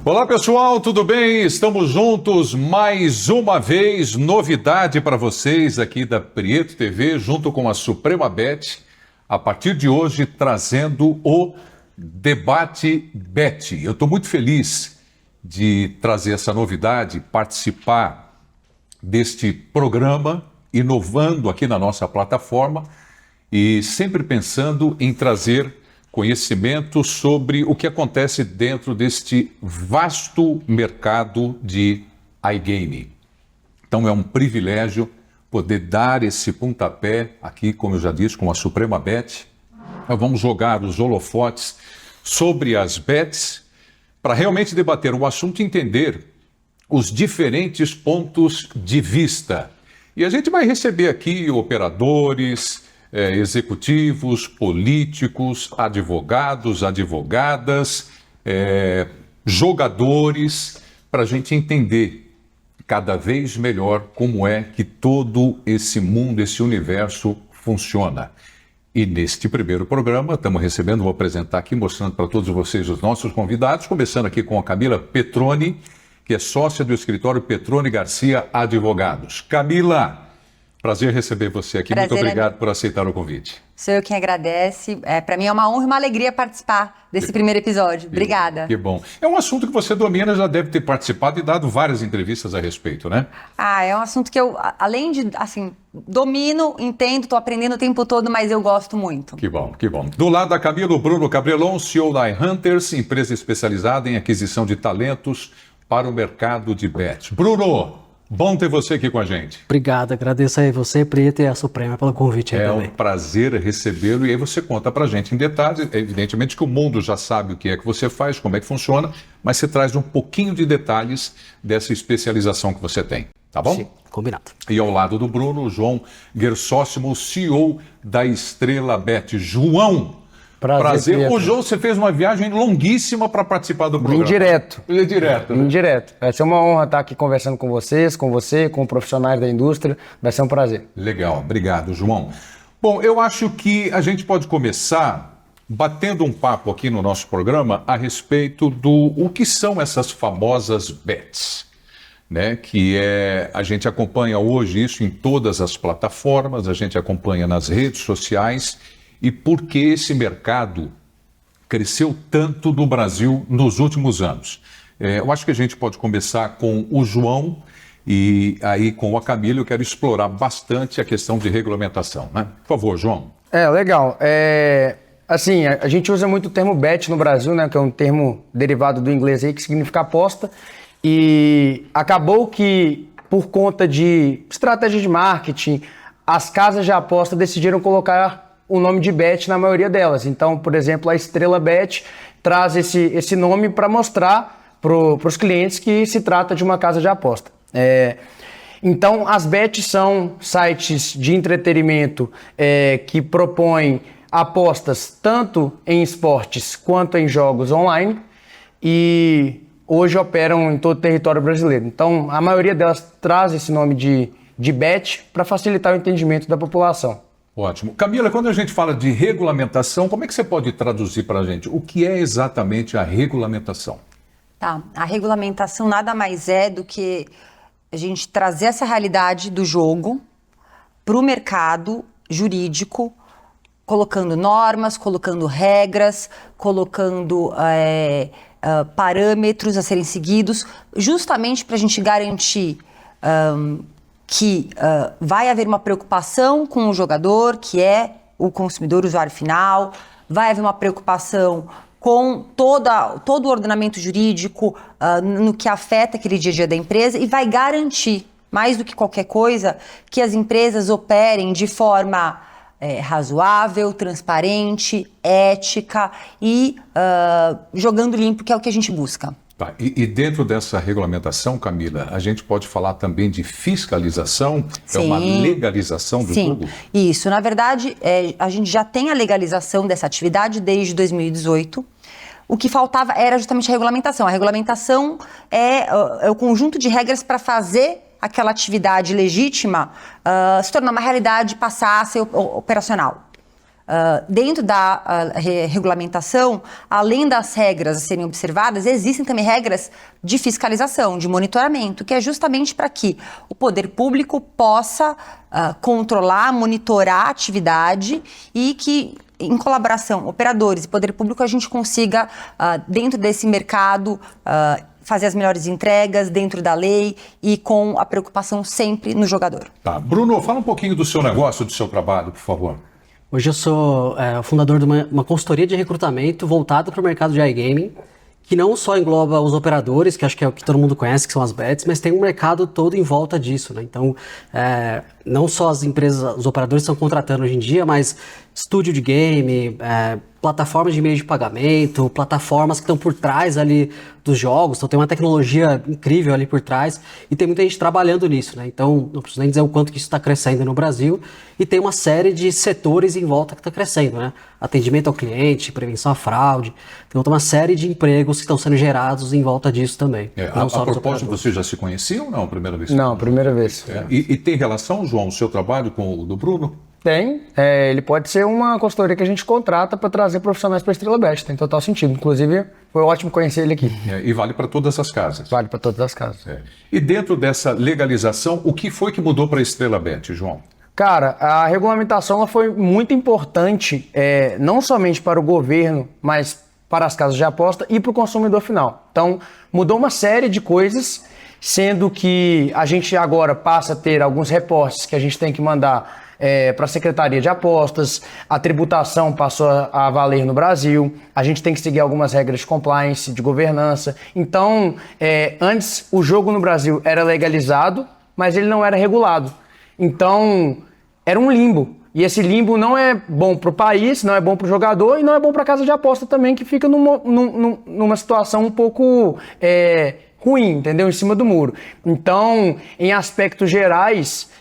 Olá pessoal, tudo bem? Estamos juntos mais uma vez. Novidade para vocês aqui da Prieto TV, junto com a Suprema Bet. A partir de hoje, trazendo o Debate Bet. Eu estou muito feliz de trazer essa novidade, participar deste programa, inovando aqui na nossa plataforma e sempre pensando em trazer conhecimento sobre o que acontece dentro deste vasto mercado de iGaming. Então é um privilégio poder dar esse pontapé aqui, como eu já disse, com a Suprema Bet. Nós vamos jogar os holofotes sobre as bets para realmente debater o assunto e entender os diferentes pontos de vista. E a gente vai receber aqui operadores, executivos, políticos, advogados, advogadas, jogadores, para a gente entender cada vez melhor como é que todo esse mundo, esse universo funciona. E neste primeiro programa, estamos recebendo, vou apresentar aqui, mostrando para todos vocês os nossos convidados, começando aqui com a Camila Petroni, que é sócia do escritório Petroni Garcia Advogados. Camila, prazer receber você aqui. Prazer, muito obrigado por aceitar o convite. Sou eu quem agradece. Para mim é uma honra e uma alegria participar desse primeiro episódio. Obrigada. Que bom. É um assunto que você domina, já deve ter participado e dado várias entrevistas a respeito, né? É um assunto que eu, além de, domino, entendo, estou aprendendo o tempo todo, mas eu gosto muito. Que bom, que bom. Do lado da Camila, o Bruno Cabrelon, CEO da iHunters, empresa especializada em aquisição de talentos para o mercado de bets. Bruno, bom ter você aqui com a gente. Obrigado, agradeço aí você, Prieto, e a Suprema pelo convite. É também. Um prazer recebê-lo e aí você conta pra gente em detalhes. Evidentemente que o mundo já sabe o que é que você faz, como é que funciona, mas você traz um pouquinho de detalhes dessa especialização que você tem, tá bom? Sim, combinado. E ao lado do Bruno, o João Gersósimo, CEO da Estrela Bet. João, prazer. O João, você fez uma viagem longuíssima para participar do programa. Indireto. Direto, né? Indireto. Vai ser uma honra estar aqui conversando com vocês, com você, com profissionais da indústria. Vai ser um prazer. Legal, obrigado, João. Bom, eu acho que a gente pode começar batendo um papo aqui no nosso programa a respeito do o que são essas famosas bets, né? Que a gente acompanha hoje isso em todas as plataformas, a gente acompanha nas redes sociais. E por que esse mercado cresceu tanto no Brasil nos últimos anos? Eu acho que a gente pode começar com o João e aí com a Camila eu quero explorar bastante a questão de regulamentação, né? Por favor, João. Legal. A gente usa muito o termo bet no Brasil, né? Que é um termo derivado do inglês aí, que significa aposta. E acabou que, por conta de estratégia de marketing, as casas de aposta decidiram colocar o nome de bet na maioria delas. Então, por exemplo, a Estrela Bet traz esse nome para mostrar para os clientes que se trata de uma casa de aposta. Então, as bets são sites de entretenimento que propõem apostas tanto em esportes quanto em jogos online e hoje operam em todo o território brasileiro. Então, a maioria delas traz esse nome de bet para facilitar o entendimento da população. Ótimo. Camila, quando a gente fala de regulamentação, como é que você pode traduzir para a gente? O que é exatamente a regulamentação? A regulamentação nada mais é do que a gente trazer essa realidade do jogo para o mercado jurídico, colocando normas, colocando regras, colocando parâmetros a serem seguidos, justamente para a gente garantir que vai haver uma preocupação com o jogador, que é o consumidor, o usuário final, vai haver uma preocupação com todo o ordenamento jurídico no que afeta aquele dia a dia da empresa e vai garantir, mais do que qualquer coisa, que as empresas operem de forma razoável, transparente, ética e jogando limpo, que é o que a gente busca. Tá. E dentro dessa regulamentação, Camila, a gente pode falar também de fiscalização? Sim. É uma legalização do jogo? Isso. Na verdade, a gente já tem a legalização dessa atividade desde 2018. O que faltava era justamente a regulamentação. A regulamentação é o conjunto de regras para fazer aquela atividade legítima se tornar uma realidade, passar a ser operacional. dentro da regulamentação, além das regras a serem observadas, existem também regras de fiscalização, de monitoramento, que é justamente para que o poder público possa controlar, monitorar a atividade e que, em colaboração, operadores e poder público, a gente consiga, dentro desse mercado, fazer as melhores entregas dentro da lei e com a preocupação sempre no jogador. Tá. Bruno, fala um pouquinho do seu negócio, do seu trabalho, por favor. Hoje eu sou o fundador de uma consultoria de recrutamento voltada para o mercado de iGaming, que não só engloba os operadores, que acho que é o que todo mundo conhece, que são as bets, mas tem um mercado todo em volta disso, né? Então, não só as empresas, os operadores estão contratando hoje em dia, mas estúdio de game, plataformas de meio de pagamento, plataformas que estão por trás ali dos jogos, então tem uma tecnologia incrível ali por trás e tem muita gente trabalhando nisso, né? Então, não preciso nem dizer o quanto que isso está crescendo no Brasil e tem uma série de setores em volta que está crescendo, né? Atendimento ao cliente, prevenção à fraude, tem uma série de empregos que estão sendo gerados em volta disso também. A propósito, vocês já se conheciam ou não? Primeira vez? Não, primeira vez. E tem relação, João, o seu trabalho com o do Bruno? Tem. Ele pode ser uma consultoria que a gente contrata para trazer profissionais para a Estrela Bet. Tem total sentido. Inclusive, foi ótimo conhecer ele aqui. E vale para todas as casas? Vale para todas as casas. E dentro dessa legalização, o que foi que mudou para a Estrela Bet, João? Cara, a regulamentação ela foi muito importante, não somente para o governo, mas para as casas de aposta e para o consumidor final. Então, mudou uma série de coisas, sendo que a gente agora passa a ter alguns reportes que a gente tem que mandar para a Secretaria de Apostas, a tributação passou a valer no Brasil, a gente tem que seguir algumas regras de compliance, de governança. Então, antes o jogo no Brasil era legalizado, mas ele não era regulado. Então, era um limbo. E esse limbo não é bom para o país, não é bom para o jogador e não é bom para a casa de aposta também, que fica numa situação um pouco ruim, entendeu? Em cima do muro. Então, em aspectos gerais,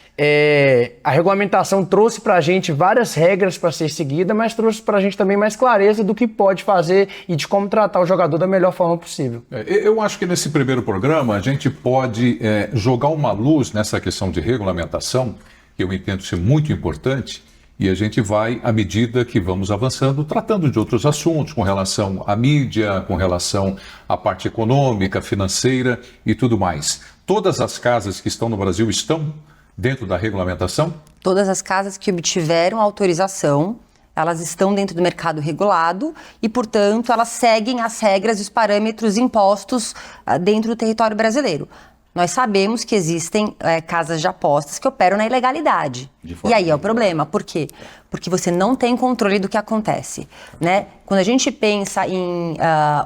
a regulamentação trouxe para a gente várias regras para ser seguida, mas trouxe para a gente também mais clareza do que pode fazer e de como tratar o jogador da melhor forma possível. Eu acho que nesse primeiro programa a gente pode jogar uma luz nessa questão de regulamentação, que eu entendo ser muito importante, e a gente vai, à medida que vamos avançando, tratando de outros assuntos com relação à mídia, com relação à parte econômica, financeira e tudo mais. Todas as casas que estão no Brasil estão dentro da regulamentação? Todas as casas que obtiveram autorização, elas estão dentro do mercado regulado e, portanto, elas seguem as regras e os parâmetros impostos dentro do território brasileiro. Nós sabemos que existem casas de apostas que operam na ilegalidade. E aí é o problema. Por quê? Porque você não tem controle do que acontece, né? Quando a gente pensa em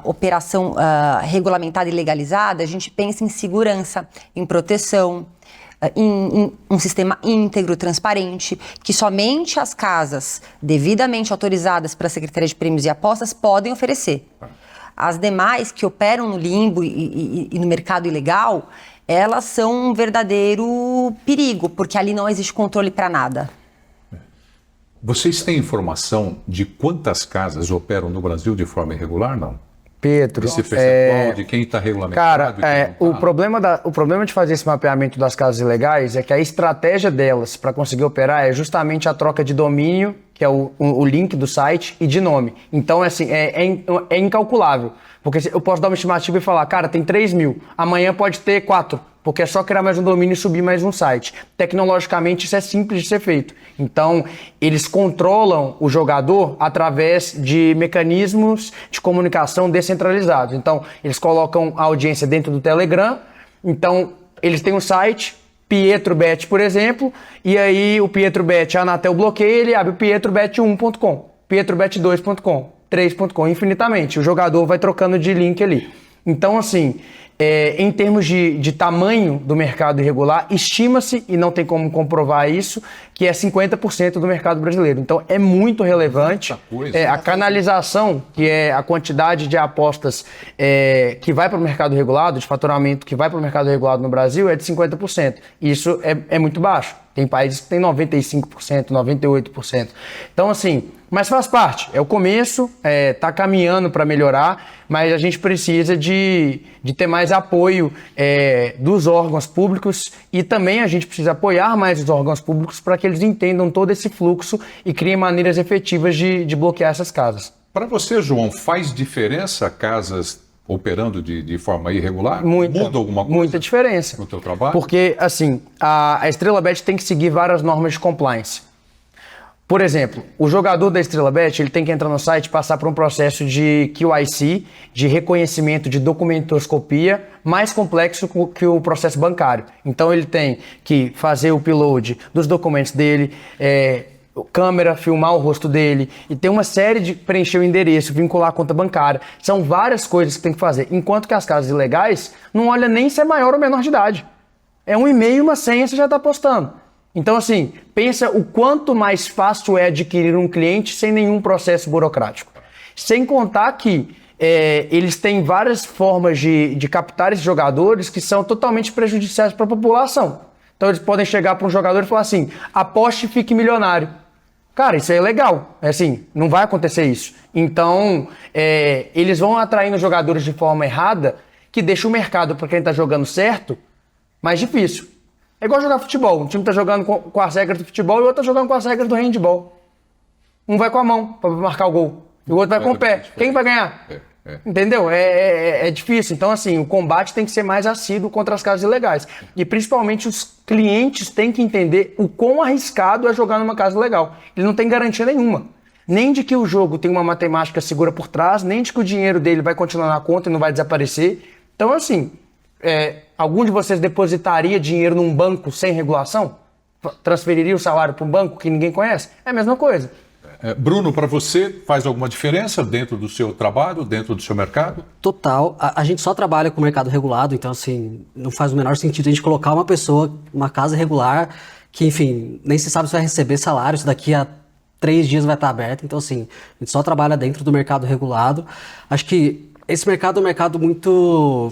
operação regulamentada e legalizada, a gente pensa em segurança, em proteção, em um sistema íntegro, transparente, que somente as casas devidamente autorizadas pela Secretaria de Prêmios e Apostas podem oferecer. As demais que operam no limbo e no mercado ilegal, elas são um verdadeiro perigo, porque ali não existe controle para nada. Vocês têm informação de quantas casas operam no Brasil de forma irregular, não? Pedro, Esse percentual de quem está regulamentado? Cara, o problema de fazer esse mapeamento das casas ilegais é que a estratégia delas para conseguir operar é justamente a troca de domínio, que é o link do site, e de nome. Então, assim, é incalculável. Porque eu posso dar uma estimativa e falar, cara, tem 3 mil, amanhã pode ter 4, porque é só criar mais um domínio e subir mais um site. Tecnologicamente, isso é simples de ser feito. Então, eles controlam o jogador através de mecanismos de comunicação descentralizados. Então, eles colocam a audiência dentro do Telegram, então, eles têm um site, PietroBet, por exemplo, e aí o PietroBet, a Anatel bloqueia, ele abre o PietroBet1.com, PietroBet2.com, 3.com, infinitamente. O jogador vai trocando de link ali. Então, assim, em termos de tamanho do mercado irregular, estima-se, e não tem como comprovar isso, que é 50% do mercado brasileiro. Então, é muito relevante. A canalização, que é a quantidade de apostas que vai para o mercado regulado, de faturamento que vai para o mercado regulado no Brasil, é de 50%. Isso é muito baixo. Tem países que tem 95%, 98%. Então, assim, mas faz parte. É o começo, tá caminhando para melhorar, mas a gente precisa de ter mais mais apoio dos órgãos públicos e também a gente precisa apoiar mais os órgãos públicos para que eles entendam todo esse fluxo e criem maneiras efetivas de bloquear essas casas. Para você, João, faz diferença casas operando de forma irregular? Muda alguma coisa? Muita diferença. No teu trabalho? Porque, assim, a Estrela Bet tem que seguir várias normas de compliance. Por exemplo, o jogador da Estrela Bet, ele tem que entrar no site e passar por um processo de QIC, de reconhecimento de documentoscopia, mais complexo que o processo bancário. Então ele tem que fazer o upload dos documentos dele, câmera, filmar o rosto dele, e tem uma série de preencher o endereço, vincular a conta bancária. São várias coisas que tem que fazer. Enquanto que as casas ilegais não olha nem se é maior ou menor de idade. É um e-mail, uma senha, você já está postando. Então, assim, pensa o quanto mais fácil é adquirir um cliente sem nenhum processo burocrático. Sem contar que eles têm várias formas de captar esses jogadores que são totalmente prejudiciais para a população. Então, eles podem chegar para um jogador e falar assim, aposte e fique milionário. Cara, isso é legal. É assim, não vai acontecer isso. Então, eles vão atraindo jogadores de forma errada que deixa o mercado para quem está jogando certo mais difícil. É igual jogar futebol. Um time tá jogando com as regras do futebol e o outro tá jogando com as regras do handball. Um vai com a mão para marcar o gol. E o outro vai com o pé. Quem vai ganhar? Entendeu? É difícil. Então, assim, o combate tem que ser mais assíduo contra as casas ilegais. E, principalmente, os clientes têm que entender o quão arriscado é jogar numa casa ilegal. Ele não tem garantia nenhuma. Nem de que o jogo tem uma matemática segura por trás, nem de que o dinheiro dele vai continuar na conta e não vai desaparecer. Então, assim... algum de vocês depositaria dinheiro num banco sem regulação? Transferiria o salário para um banco que ninguém conhece? É a mesma coisa. Bruno, para você, faz alguma diferença dentro do seu trabalho, dentro do seu mercado? Total. A gente só trabalha com o mercado regulado, então, assim, não faz o menor sentido a gente colocar uma pessoa, uma casa irregular, que, enfim, nem se sabe se vai receber salário, isso daqui a 3 dias vai estar aberto. Então, assim, a gente só trabalha dentro do mercado regulado. Acho que esse mercado é um mercado muito...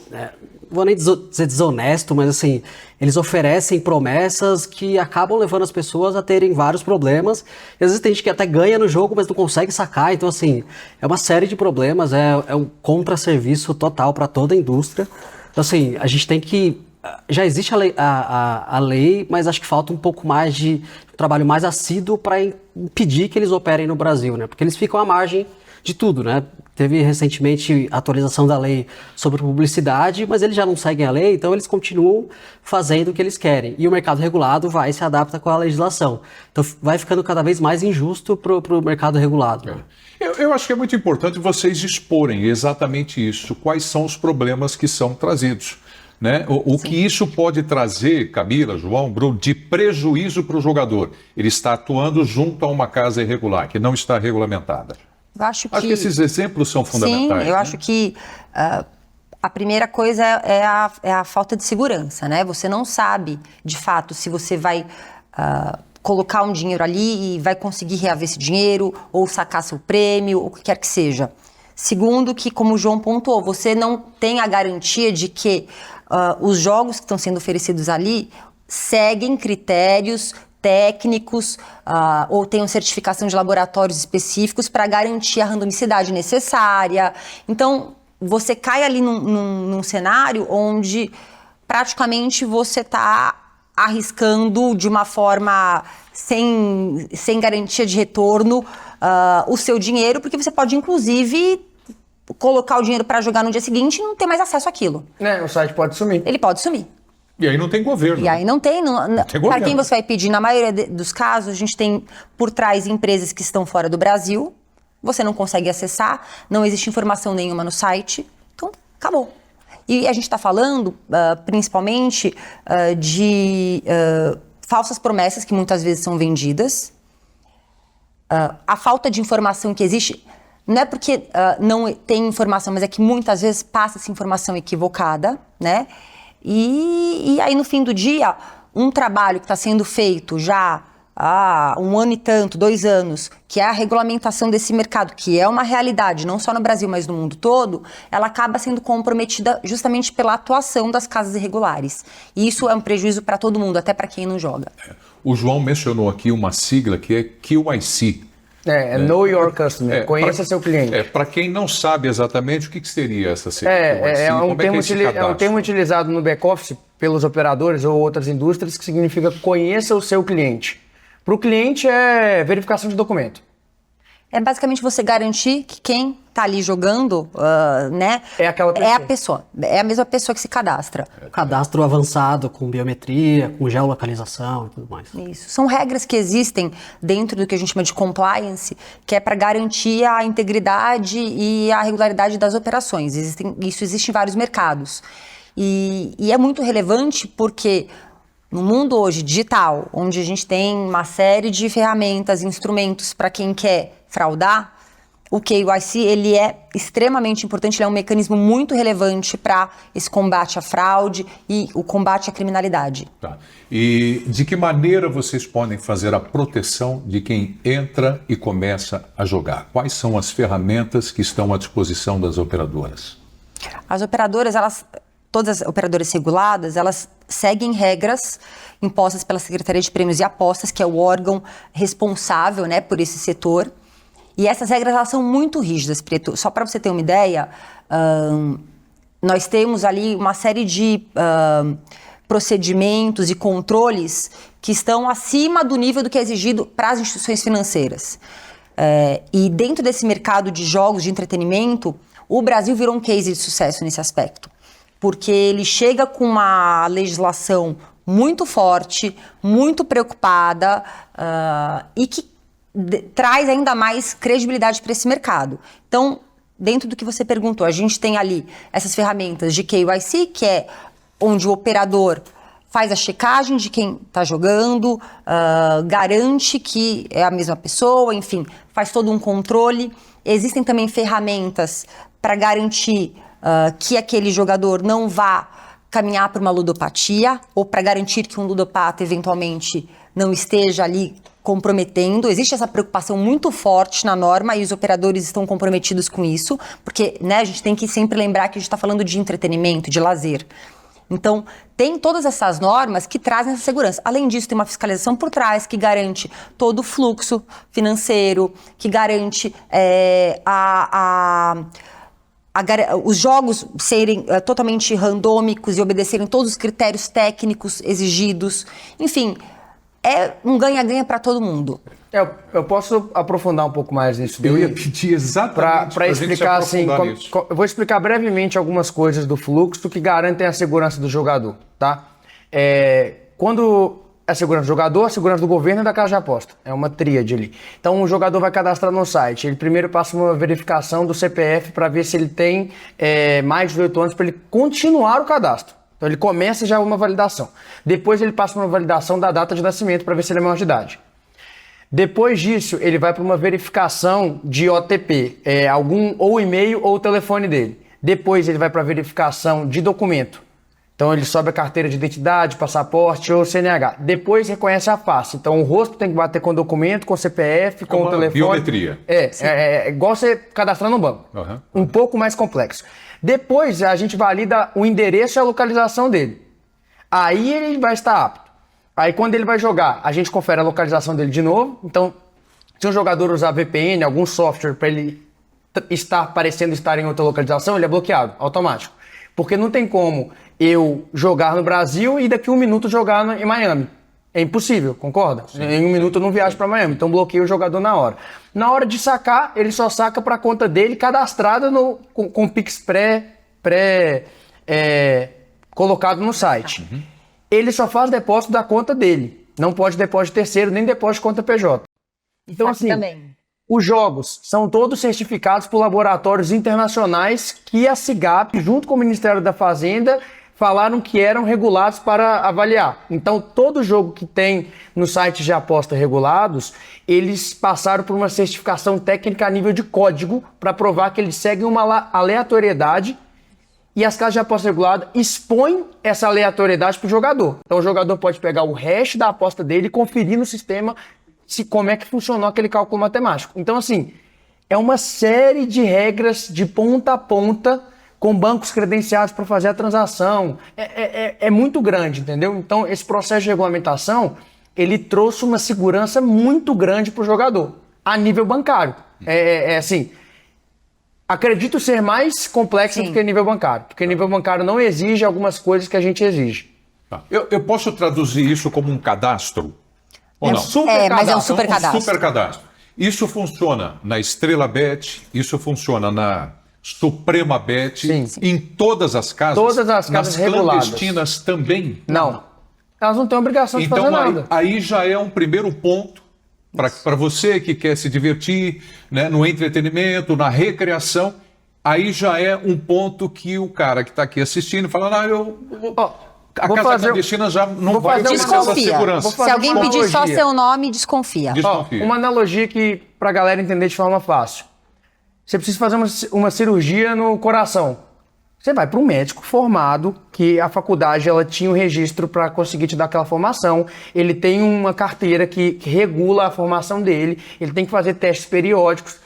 vou nem dizer desonesto, mas assim, eles oferecem promessas que acabam levando as pessoas a terem vários problemas. E às vezes tem gente que até ganha no jogo, mas não consegue sacar. Então, assim, é uma série de problemas, é um contrasserviço total para toda a indústria. Então, assim, a gente tem que... Já existe a lei, mas acho que falta um pouco mais de trabalho mais assíduo para impedir que eles operem no Brasil, né? Porque eles ficam à margem de tudo, né? Teve recentemente a atualização da lei sobre publicidade, mas eles já não seguem a lei, então eles continuam fazendo o que eles querem. E o mercado regulado vai se adapta com a legislação. Então vai ficando cada vez mais injusto para o mercado regulado. Eu acho que é muito importante vocês exporem exatamente isso, quais são os problemas que são trazidos. Né? O que isso pode trazer, Camila, João, Bruno, de prejuízo para o jogador. Ele está atuando junto a uma casa irregular, que não está regulamentada. Acho que esses exemplos são fundamentais. Sim, eu acho que a primeira coisa é a falta de segurança, né? Você não sabe, de fato, se você vai colocar um dinheiro ali e vai conseguir reaver esse dinheiro, ou sacar seu prêmio, ou o que quer que seja. Segundo, que, como o João pontuou, você não tem a garantia de que os jogos que estão sendo oferecidos ali seguem critérios técnicos ou tenham certificação de laboratórios específicos para garantir a randomicidade necessária. Então, você cai ali num cenário onde praticamente você está arriscando de uma forma sem garantia de retorno o seu dinheiro, porque você pode, inclusive, colocar o dinheiro para jogar no dia seguinte e não ter mais acesso àquilo. O site pode sumir. Ele pode sumir. E aí não tem governo. E aí não tem governo. Para quem você vai pedir? Na maioria dos casos, a gente tem por trás empresas que estão fora do Brasil, você não consegue acessar, não existe informação nenhuma no site, então acabou. E a gente está falando principalmente de falsas promessas que muitas vezes são vendidas, a falta de informação que existe, não é porque não tem informação, mas é que muitas vezes passa essa informação equivocada, né? E aí, no fim do dia, um trabalho que está sendo feito já há 1 ano e tanto, 2 anos, que é a regulamentação desse mercado, que é uma realidade, não só no Brasil, mas no mundo todo, ela acaba sendo comprometida justamente pela atuação das casas irregulares. E isso é um prejuízo para todo mundo, até para quem não joga. O João mencionou aqui uma sigla que é QIC. Know your customer, conheça seu cliente. Para quem não sabe exatamente o que seria essa KYC, É um cadastro? termo utilizado no back-office pelos operadores ou outras indústrias que significa conheça o seu cliente. Para o cliente é verificação de documento. É basicamente você garantir que quem está ali jogando, né? É aquela pessoa. É a pessoa. É a mesma pessoa que se cadastra. Cadastro avançado com biometria, com geolocalização e tudo mais. Isso. São regras que existem dentro do que a gente chama de compliance, que é para garantir a integridade e a regularidade das operações. Isso existe em vários mercados. E é muito relevante porque no mundo hoje digital, onde a gente tem uma série de ferramentas, instrumentos para quem quer fraudar, o KYC ele é extremamente importante, ele é um mecanismo muito relevante para esse combate à fraude e o combate à criminalidade. Tá. E de que maneira vocês podem fazer a proteção de quem entra e começa a jogar? Quais são as ferramentas que estão à disposição das operadoras? As operadoras, todas as operadoras reguladas, elas seguem regras impostas pela Secretaria de Prêmios e Apostas, que é o órgão responsável, né, por esse setor. E essas regras elas são muito rígidas, Preto. Só para você ter uma ideia, nós temos ali uma série de procedimentos e controles que estão acima do nível do que é exigido para as instituições financeiras. E dentro desse mercado de jogos de entretenimento, o Brasil virou um case de sucesso nesse aspecto, porque ele chega com uma legislação muito forte, muito preocupada e que traz ainda mais credibilidade para esse mercado. Então, dentro do que você perguntou, a gente tem ali essas ferramentas de KYC, que é onde o operador faz a checagem de quem está jogando, garante que é a mesma pessoa, enfim, faz todo um controle. Existem também ferramentas para garantir que aquele jogador não vá caminhar para uma ludopatia ou para garantir que um ludopata eventualmente não esteja ali comprometendo. Existe essa preocupação muito forte na norma e os operadores estão comprometidos com isso, porque, né, a gente tem que sempre lembrar que a gente está falando de entretenimento, de lazer. Então, tem todas essas normas que trazem essa segurança. Além disso, tem uma fiscalização por trás que garante todo o fluxo financeiro, que garante os jogos serem totalmente randômicos e obedecerem todos os critérios técnicos exigidos. Enfim, é um ganha-ganha para todo mundo. Eu posso aprofundar um pouco mais nisso. Eu ia pedir exatamente para explicar assim. Eu vou explicar brevemente algumas coisas do fluxo que garantem a segurança do jogador, tá? Quando a segurança do jogador, a segurança do governo e da casa de aposta. É uma tríade ali. Então, o jogador vai cadastrar no site. Ele primeiro passa uma verificação do CPF para ver se ele tem mais de 18 anos para ele continuar o cadastro. Então ele começa já uma validação. Depois ele passa uma validação da data de nascimento para ver se ele é maior de idade. Depois disso, ele vai para uma verificação de OTP, ou e-mail ou o telefone dele. Depois ele vai para a verificação de documento. Então ele sobe a carteira de identidade, passaporte ou CNH. Depois reconhece a face. Então o rosto tem que bater com o documento, com o CPF, com o telefone. Biometria. É igual você cadastrar no banco. Uhum. Um pouco mais complexo. Depois a gente valida o endereço e a localização dele. Aí ele vai estar apto. Aí quando ele vai jogar, a gente confere a localização dele de novo. Então, se um jogador usar VPN, algum software para ele parecendo estar em outra localização, ele é bloqueado, automático. Porque não tem como eu jogar no Brasil e daqui a 1 minuto jogar em Miami. É impossível, concorda? Sim. Em 1 minuto eu não viajo para Miami, então bloqueio o jogador na hora. Na hora de sacar, ele só saca para a conta dele cadastrada com Pix colocado no site. Uhum. Ele só faz depósito da conta dele. Não pode depósito terceiro, nem depósito de conta PJ. Então, assim, os jogos são todos certificados por laboratórios internacionais que a SIGAP, junto com o Ministério da Fazenda, falaram que eram regulados para avaliar. Então, todo jogo que tem no site de aposta regulados, eles passaram por uma certificação técnica a nível de código para provar que eles seguem uma aleatoriedade e as casas de aposta regulada expõem essa aleatoriedade para o jogador. Então, o jogador pode pegar o hash da aposta dele e conferir no sistema como é que funcionou aquele cálculo matemático. Então, assim, é uma série de regras de ponta a ponta com bancos credenciados para fazer a transação. É muito grande, entendeu? Então, esse processo de regulamentação, ele trouxe uma segurança muito grande para o jogador. a nível bancário. Assim, acredito ser mais complexa do que nível bancário, porque nível bancário não exige algumas coisas que a gente exige. Tá. Eu posso traduzir isso como um cadastro? Ou não? Mas é um super cadastro. Um super cadastro. Isso funciona na Estrela Bet, isso funciona na Suprema Bet, Sim. em todas as casas? Todas as casas reguladas. Clandestinas também? Não. Elas não têm obrigação de fazer Então nada. aí já é um primeiro ponto para você que quer se divertir, né, no entretenimento, na recreação. Aí já é um ponto que o cara que está aqui assistindo fala, a casa clandestina já não vai ter essa Desconfia. segurança. Se alguém pedir só seu nome, desconfia. Uma analogia que pra galera entender de forma fácil. Você precisa fazer uma cirurgia no coração. Você vai para um médico formado, que a faculdade ela tinha um registro para conseguir te dar aquela formação. Ele tem uma carteira que regula a formação dele. Ele tem que fazer testes periódicos.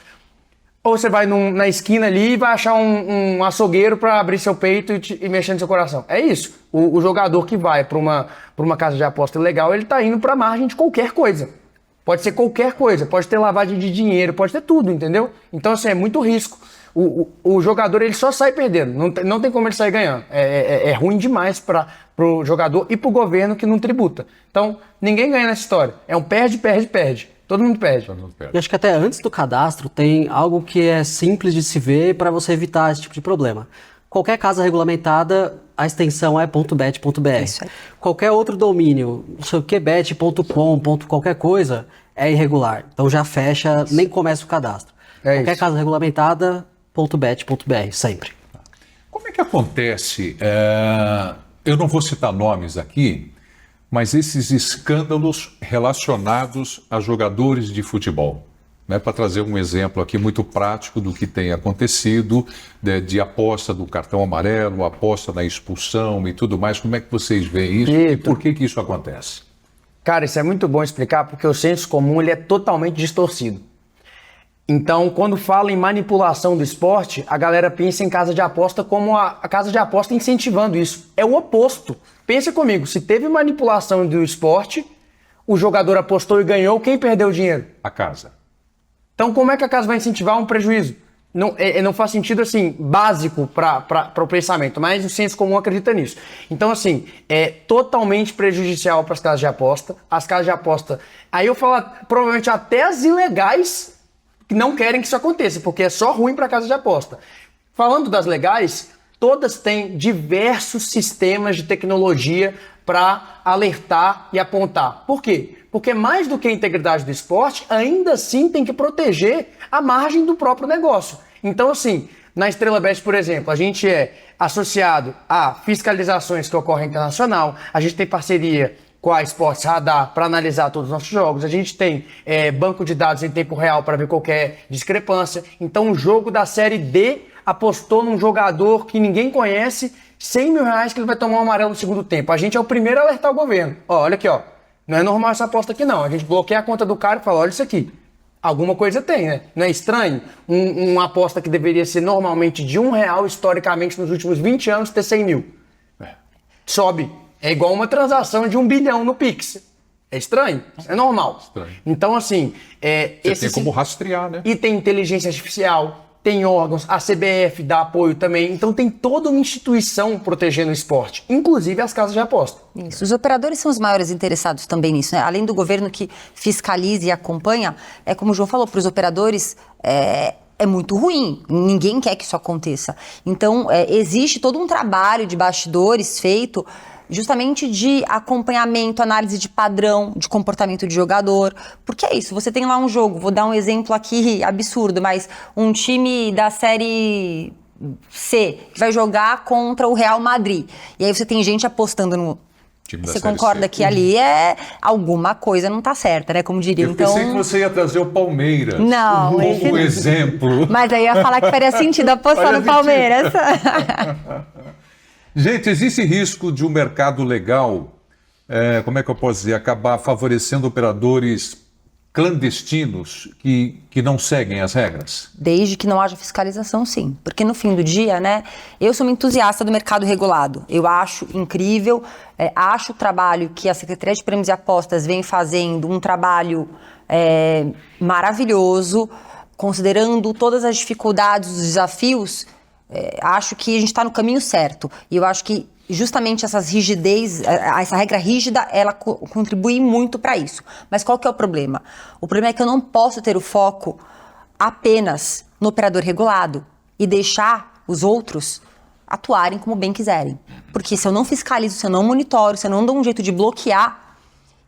Ou você vai na esquina ali e vai achar um açougueiro para abrir seu peito e mexer no seu coração. É isso. O jogador que vai para uma casa de aposta ilegal, ele está indo para a margem de qualquer coisa. Pode ser qualquer coisa. Pode ter lavagem de dinheiro, pode ter tudo, entendeu? Então, assim, é muito risco. O jogador ele só sai perdendo. Não tem como ele sair ganhando. É ruim demais para o jogador e para o governo que não tributa. Então, ninguém ganha nessa história. É um perde, perde, perde. Todo mundo perde. E acho que até antes do cadastro tem algo que é simples de se ver para você evitar esse tipo de problema. Qualquer casa regulamentada, a extensão é .bet.br. Isso aí. Qualquer outro domínio, não sei o que, bet.com, qualquer coisa, é irregular. Então já fecha, nem começa o cadastro. Qualquer casa regulamentada, .bet.br, sempre. Como é que acontece? Eu não vou citar nomes aqui, mas esses escândalos relacionados a jogadores de futebol. Né, para trazer um exemplo aqui muito prático do que tem acontecido, de aposta do cartão amarelo, aposta na expulsão e tudo mais. Como é que vocês veem isso e por que isso acontece? Cara, isso é muito bom explicar porque o senso comum ele é totalmente distorcido. Então, quando fala em manipulação do esporte, a galera pensa em casa de aposta como a casa de aposta incentivando isso. É o oposto. Pensa comigo, se teve manipulação do esporte, o jogador apostou e ganhou, quem perdeu o dinheiro? A casa. Então, como é que a casa vai incentivar um prejuízo? Não faz sentido, assim, básico para o pensamento, mas o senso comum acredita nisso. Então, assim, é totalmente prejudicial para as casas de aposta. As casas de aposta, aí eu falo, provavelmente até as ilegais que não querem que isso aconteça, porque é só ruim para a casa de aposta. Falando das legais, todas têm diversos sistemas de tecnologia para alertar e apontar. Por quê? Porque mais do que a integridade do esporte, ainda assim tem que proteger a margem do próprio negócio. Então, assim, na Estrela Bet, por exemplo, a gente é associado a fiscalizações que ocorrem internacional, a gente tem parceria com a Esportes Radar para analisar todos os nossos jogos, a gente tem banco de dados em tempo real para ver qualquer discrepância. Então, o jogo da Série D apostou num jogador que ninguém conhece, R$100 mil que ele vai tomar um amarelo no segundo tempo. A gente é o primeiro a alertar o governo. Olha aqui, não é normal essa aposta aqui não. A gente bloqueia a conta do cara e fala, olha isso aqui. Alguma coisa tem, né? Não é estranho? Uma aposta que deveria ser normalmente de R$1, historicamente, nos últimos 20 anos, ter 100 mil. Sobe. É igual uma transação de 1 bilhão no Pix. É estranho? É normal. Estranho. Então, assim... Você tem como rastrear, né? E tem inteligência artificial, tem órgãos, a CBF dá apoio também. Então tem toda uma instituição protegendo o esporte, inclusive as casas de aposta. Isso. Os operadores são os maiores interessados também nisso, né? Além do governo que fiscaliza e acompanha, como o João falou, para os operadores é muito ruim. Ninguém quer que isso aconteça. Então, existe todo um trabalho de bastidores feito justamente de acompanhamento, análise de padrão, de comportamento de jogador. Porque é isso, você tem lá um jogo, vou dar um exemplo aqui absurdo, mas um time da Série C que vai jogar contra o Real Madrid. E aí você tem gente apostando no... Você concorda que ali alguma coisa não tá certa, né? Como diria. Eu pensei que você ia trazer o Palmeiras. Não. Um exemplo. Mas aí eu ia falar que faria sentido apostar no Palmeiras. Gente, existe risco de um mercado legal, como é que eu posso dizer, acabar favorecendo operadores clandestinos que não seguem as regras? Desde que não haja fiscalização, sim. Porque no fim do dia, né, eu sou uma entusiasta do mercado regulado. Eu acho incrível, acho o trabalho que a Secretaria de Prêmios e Apostas vem fazendo, um trabalho maravilhoso, considerando todas as dificuldades, os desafios, acho que a gente está no caminho certo. E eu acho que justamente essa regra rígida, ela contribui muito para isso. Mas qual que é o problema? O problema é que eu não posso ter o foco apenas no operador regulado e deixar os outros atuarem como bem quiserem. Porque se eu não fiscalizo, se eu não monitoro, se eu não dou um jeito de bloquear,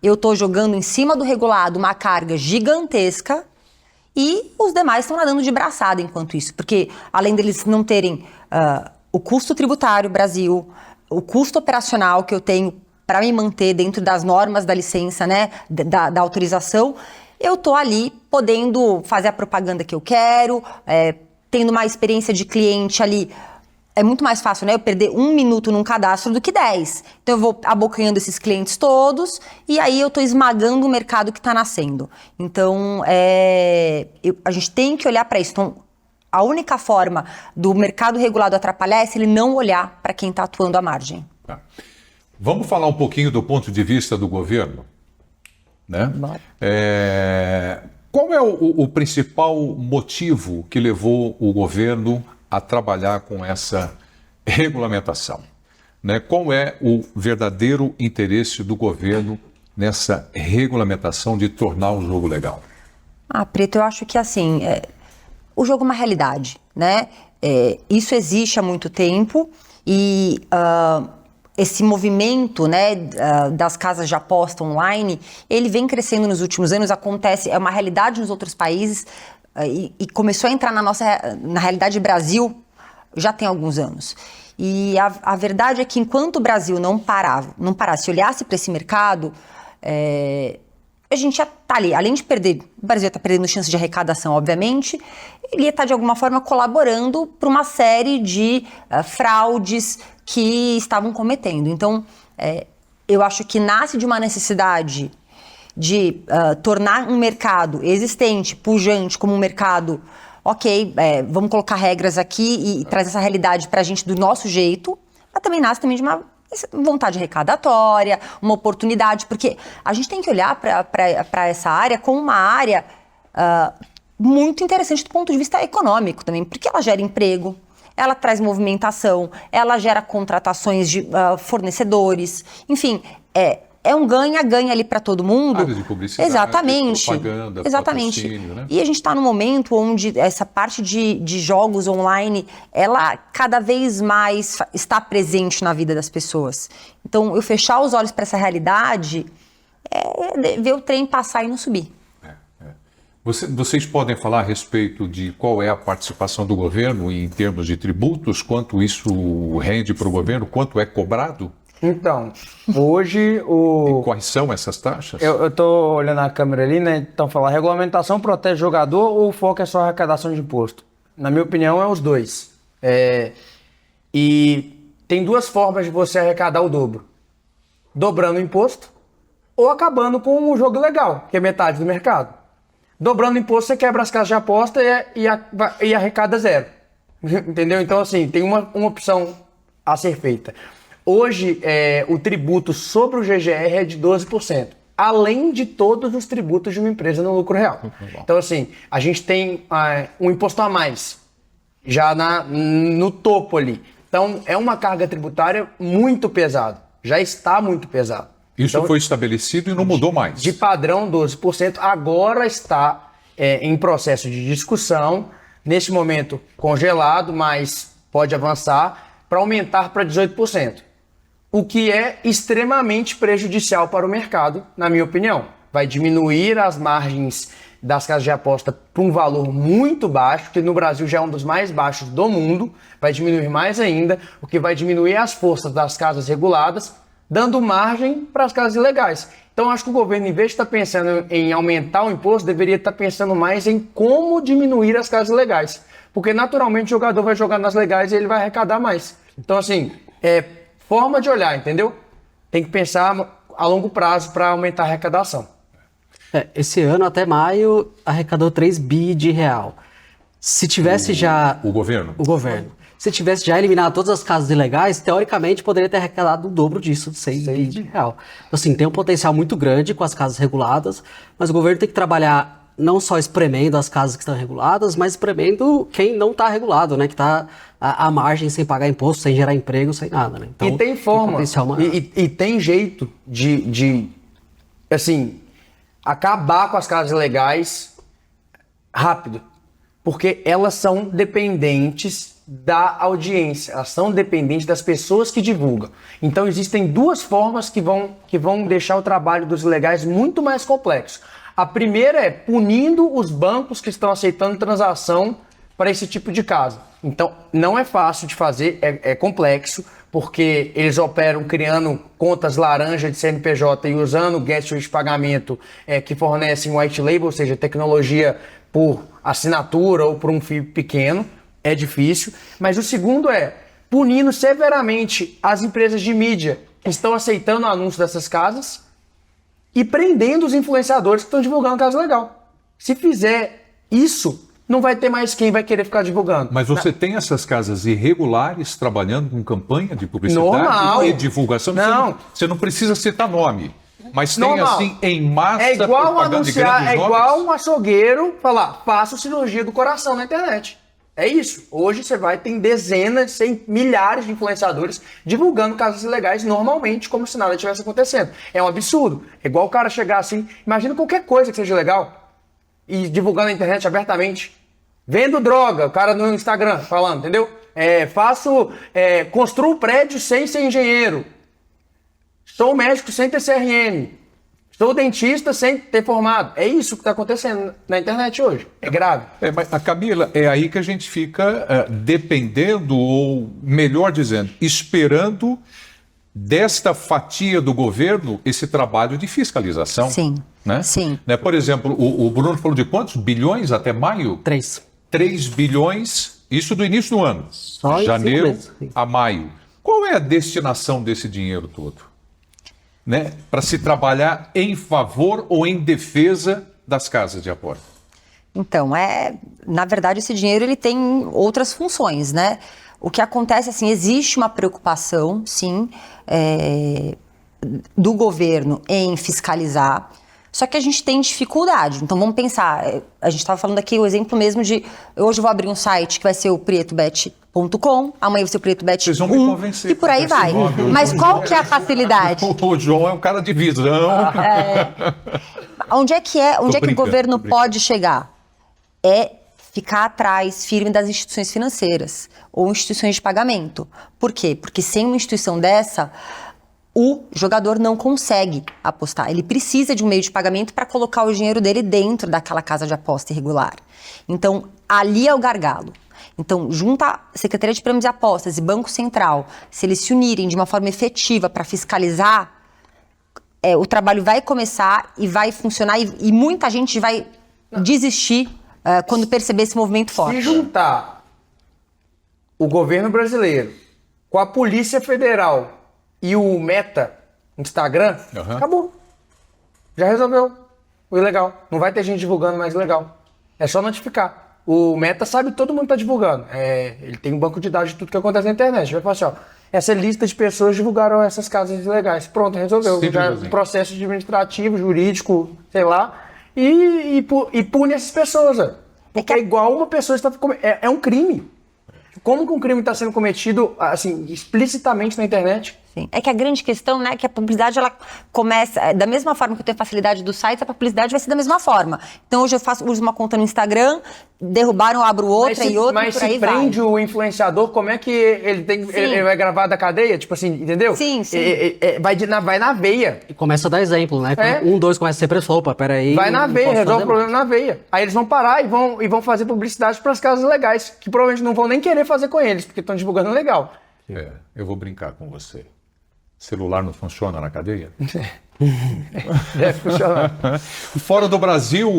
eu estou jogando em cima do regulado uma carga gigantesca e os demais estão nadando de braçada enquanto isso. Porque além deles não terem o custo tributário Brasil, o custo operacional que eu tenho para me manter dentro das normas da licença, né, da autorização, eu tô ali podendo fazer a propaganda que eu quero, tendo uma experiência de cliente ali. É muito mais fácil, né, eu perder 1 minuto num cadastro do que 10. Então eu vou abocanhando esses clientes todos e aí eu tô esmagando o mercado que está nascendo. Então a gente tem que olhar para isso. Então, a única forma do mercado regulado atrapalhar é se ele não olhar para quem está atuando à margem. Tá. Vamos falar um pouquinho do ponto de vista do governo, né? Qual é o principal motivo que levou o governo a trabalhar com essa regulamentação, né? Qual é o verdadeiro interesse do governo nessa regulamentação de tornar o jogo legal? Preto, eu acho que assim, o jogo é uma realidade, né? Isso existe há muito tempo e esse movimento, né, das casas de aposta online, ele vem crescendo nos últimos anos, é uma realidade nos outros países e começou a entrar na realidade Brasil já tem alguns anos. E a verdade é que enquanto o Brasil não parasse, olhasse para esse mercado, a gente já está ali, além de perder, o Brasil está perdendo chance de arrecadação, obviamente, ele ia estar de alguma forma colaborando para uma série de fraudes que estavam cometendo. Então, eu acho que nasce de uma necessidade de tornar um mercado existente, pujante, como um mercado, ok, vamos colocar regras aqui e trazer essa realidade para a gente do nosso jeito, mas também nasce também de uma vontade arrecadatória, uma oportunidade, porque a gente tem que olhar para essa área como uma área muito interessante do ponto de vista econômico também, porque ela gera emprego, ela traz movimentação, ela gera contratações de fornecedores, enfim, é um ganha-ganha ali para todo mundo. Área de publicidade, exatamente, propaganda, exatamente. patrocínio, né? E a gente está num momento onde essa parte de jogos online, ela cada vez mais está presente na vida das pessoas. Então, eu fechar os olhos para essa realidade é ver o trem passar e não subir. Vocês podem falar a respeito de qual é a participação do governo em termos de tributos, quanto isso rende para o governo, quanto é cobrado? Então, hoje E quais são essas taxas? Eu tô olhando a câmera ali, né? Então, falar regulamentação protege o jogador ou o foco é só arrecadação de imposto? Na minha opinião, é os dois. E tem duas formas de você arrecadar o dobro. Dobrando o imposto ou acabando com um jogo legal, que é metade do mercado. Dobrando o imposto, você quebra as casas de aposta e arrecada zero. Entendeu? Então, assim, tem uma opção a ser feita. Hoje, o tributo sobre o GGR é de 12%, além de todos os tributos de uma empresa no lucro real. Então, assim, a gente tem um imposto a mais, já no topo ali. Então, é uma carga tributária muito pesada, já está muito pesada. Isso então, foi estabelecido e não mudou mais. De padrão, 12%, agora está em processo de discussão, nesse momento congelado, mas pode avançar, para aumentar para 18%. O que é extremamente prejudicial para o mercado, na minha opinião. Vai diminuir as margens das casas de aposta para um valor muito baixo, que no Brasil já é um dos mais baixos do mundo, vai diminuir mais ainda, o que vai diminuir as forças das casas reguladas, dando margem para as casas ilegais. Então, acho que o governo, em vez de estar pensando em aumentar o imposto, deveria estar pensando mais em como diminuir as casas ilegais. Porque, naturalmente, o jogador vai jogar nas legais e ele vai arrecadar mais. Então, assim, forma de olhar, entendeu? Tem que pensar a longo prazo para aumentar a arrecadação. Esse ano, até maio, arrecadou 3 bi de real. Se tivesse já... O governo? O governo. Se tivesse já eliminado todas as casas ilegais, teoricamente poderia ter arrecadado o dobro disso, de 6 bi de real. Então, assim, tem um potencial muito grande com as casas reguladas, mas o governo tem que trabalhar não só espremendo as casas que estão reguladas, mas espremendo quem não está regulado, né? Que está à margem, sem pagar imposto, sem gerar emprego, sem nada, né? Então, e tem forma, e tem jeito de, assim, acabar com as casas ilegais rápido. Porque elas são dependentes da audiência, elas são dependentes das pessoas que divulgam. Então existem duas formas que vão deixar o trabalho dos ilegais muito mais complexo. A primeira é punindo os bancos que estão aceitando transação para esse tipo de casa. Então não é fácil de fazer, é complexo, porque eles operam criando contas laranja de CNPJ e usando gateways de pagamento que fornecem white label, ou seja, tecnologia por assinatura ou por um FII pequeno, é difícil. Mas o segundo é punindo severamente as empresas de mídia que estão aceitando o anúncio dessas casas e prendendo os influenciadores que estão divulgando casa legal. Se fizer isso, não vai ter mais quem vai querer ficar divulgando. Mas você tem essas casas irregulares trabalhando com campanha de publicidade normal. E divulgação? Não. Você não precisa citar nome. Mas tem normal. Assim, em massa, é igual propaganda de anunciar, grandes é igual nomes? um açougueiro falar, faço cirurgia do coração na internet. É isso. Hoje você vai ter dezenas, milhares de influenciadores divulgando casas ilegais normalmente, como se nada tivesse acontecendo. É um absurdo. É igual o cara chegar assim, imagina qualquer coisa que seja legal e divulgando na internet abertamente. Vendo droga, o cara no Instagram falando, entendeu? Construo prédio sem ser engenheiro. Sou médico sem ter CRM. Sou dentista sem ter formado. É isso que está acontecendo na internet hoje. É grave. Mas a Camila, é aí que a gente fica dependendo, ou melhor dizendo, esperando desta fatia do governo esse trabalho de fiscalização. Sim, Né? sim. Né? Por exemplo, o Bruno falou de quantos bilhões até maio? 3. 3 bilhões, isso do início do ano. Só em janeiro 5 meses, sim. a maio. Qual é a destinação desse dinheiro todo? Né? Para se trabalhar em favor ou em defesa das casas de aposta? Então, na verdade, esse dinheiro ele tem outras funções, né? O que acontece, assim, existe uma preocupação, sim, do governo em fiscalizar, só que a gente tem dificuldade. Então, vamos pensar, a gente estava falando aqui o exemplo mesmo de, hoje eu vou abrir um site que vai ser o prietobet.com, amanhã vai ser o prietobet Vocês vão me convencer e por aí vai. Mas qual que é a facilidade? O João é um cara de visão. Onde é que o governo tô brincando. pode chegar? É ficar atrás, firme das instituições financeiras ou instituições de pagamento. Por quê? Porque sem uma instituição dessa, o jogador não consegue apostar. Ele precisa de um meio de pagamento para colocar o dinheiro dele dentro daquela casa de aposta irregular. Então, ali é o gargalo. Então, junta a Secretaria de Prêmios e Apostas e Banco Central, se eles se unirem de uma forma efetiva para fiscalizar, o trabalho vai começar e vai funcionar e muita gente vai desistir quando perceber esse movimento forte. Se juntar o governo brasileiro com a Polícia Federal e o Meta, Instagram, acabou. Já resolveu o ilegal. Não vai ter gente divulgando mais ilegal. É só notificar. O Meta sabe que todo mundo está divulgando. Ele tem um banco de dados de tudo que acontece na internet. Vai falar assim, ó, essa lista de pessoas divulgaram essas casas ilegais. Pronto, resolveu. Já processo administrativo, jurídico, sei lá, e pune essas pessoas. Porque é igual uma pessoa está... É um crime. Como que um crime está sendo cometido, assim, explicitamente na internet? Sim. É que a grande questão, né, que a publicidade, ela começa, da mesma forma que eu tenho facilidade dos sites, a publicidade vai ser da mesma forma. Então, hoje eu uso uma conta no Instagram, derrubaram, eu abro outra e outra, mas por aí se vai. prende o influenciador, como é que ele vai gravar da cadeia? Tipo assim, entendeu? Sim, sim. Vai na veia. E começa a dar exemplo, né? Quando 2 começa a ser preço, opa, peraí. Vai na não veia, posso resolve fazer o problema na veia. Aí eles vão parar e vão fazer publicidade para as casas legais, que provavelmente não vão nem querer fazer com eles, porque estão divulgando legal. Eu vou brincar com você. Celular não funciona na cadeia? Deve funcionar. Fora do Brasil,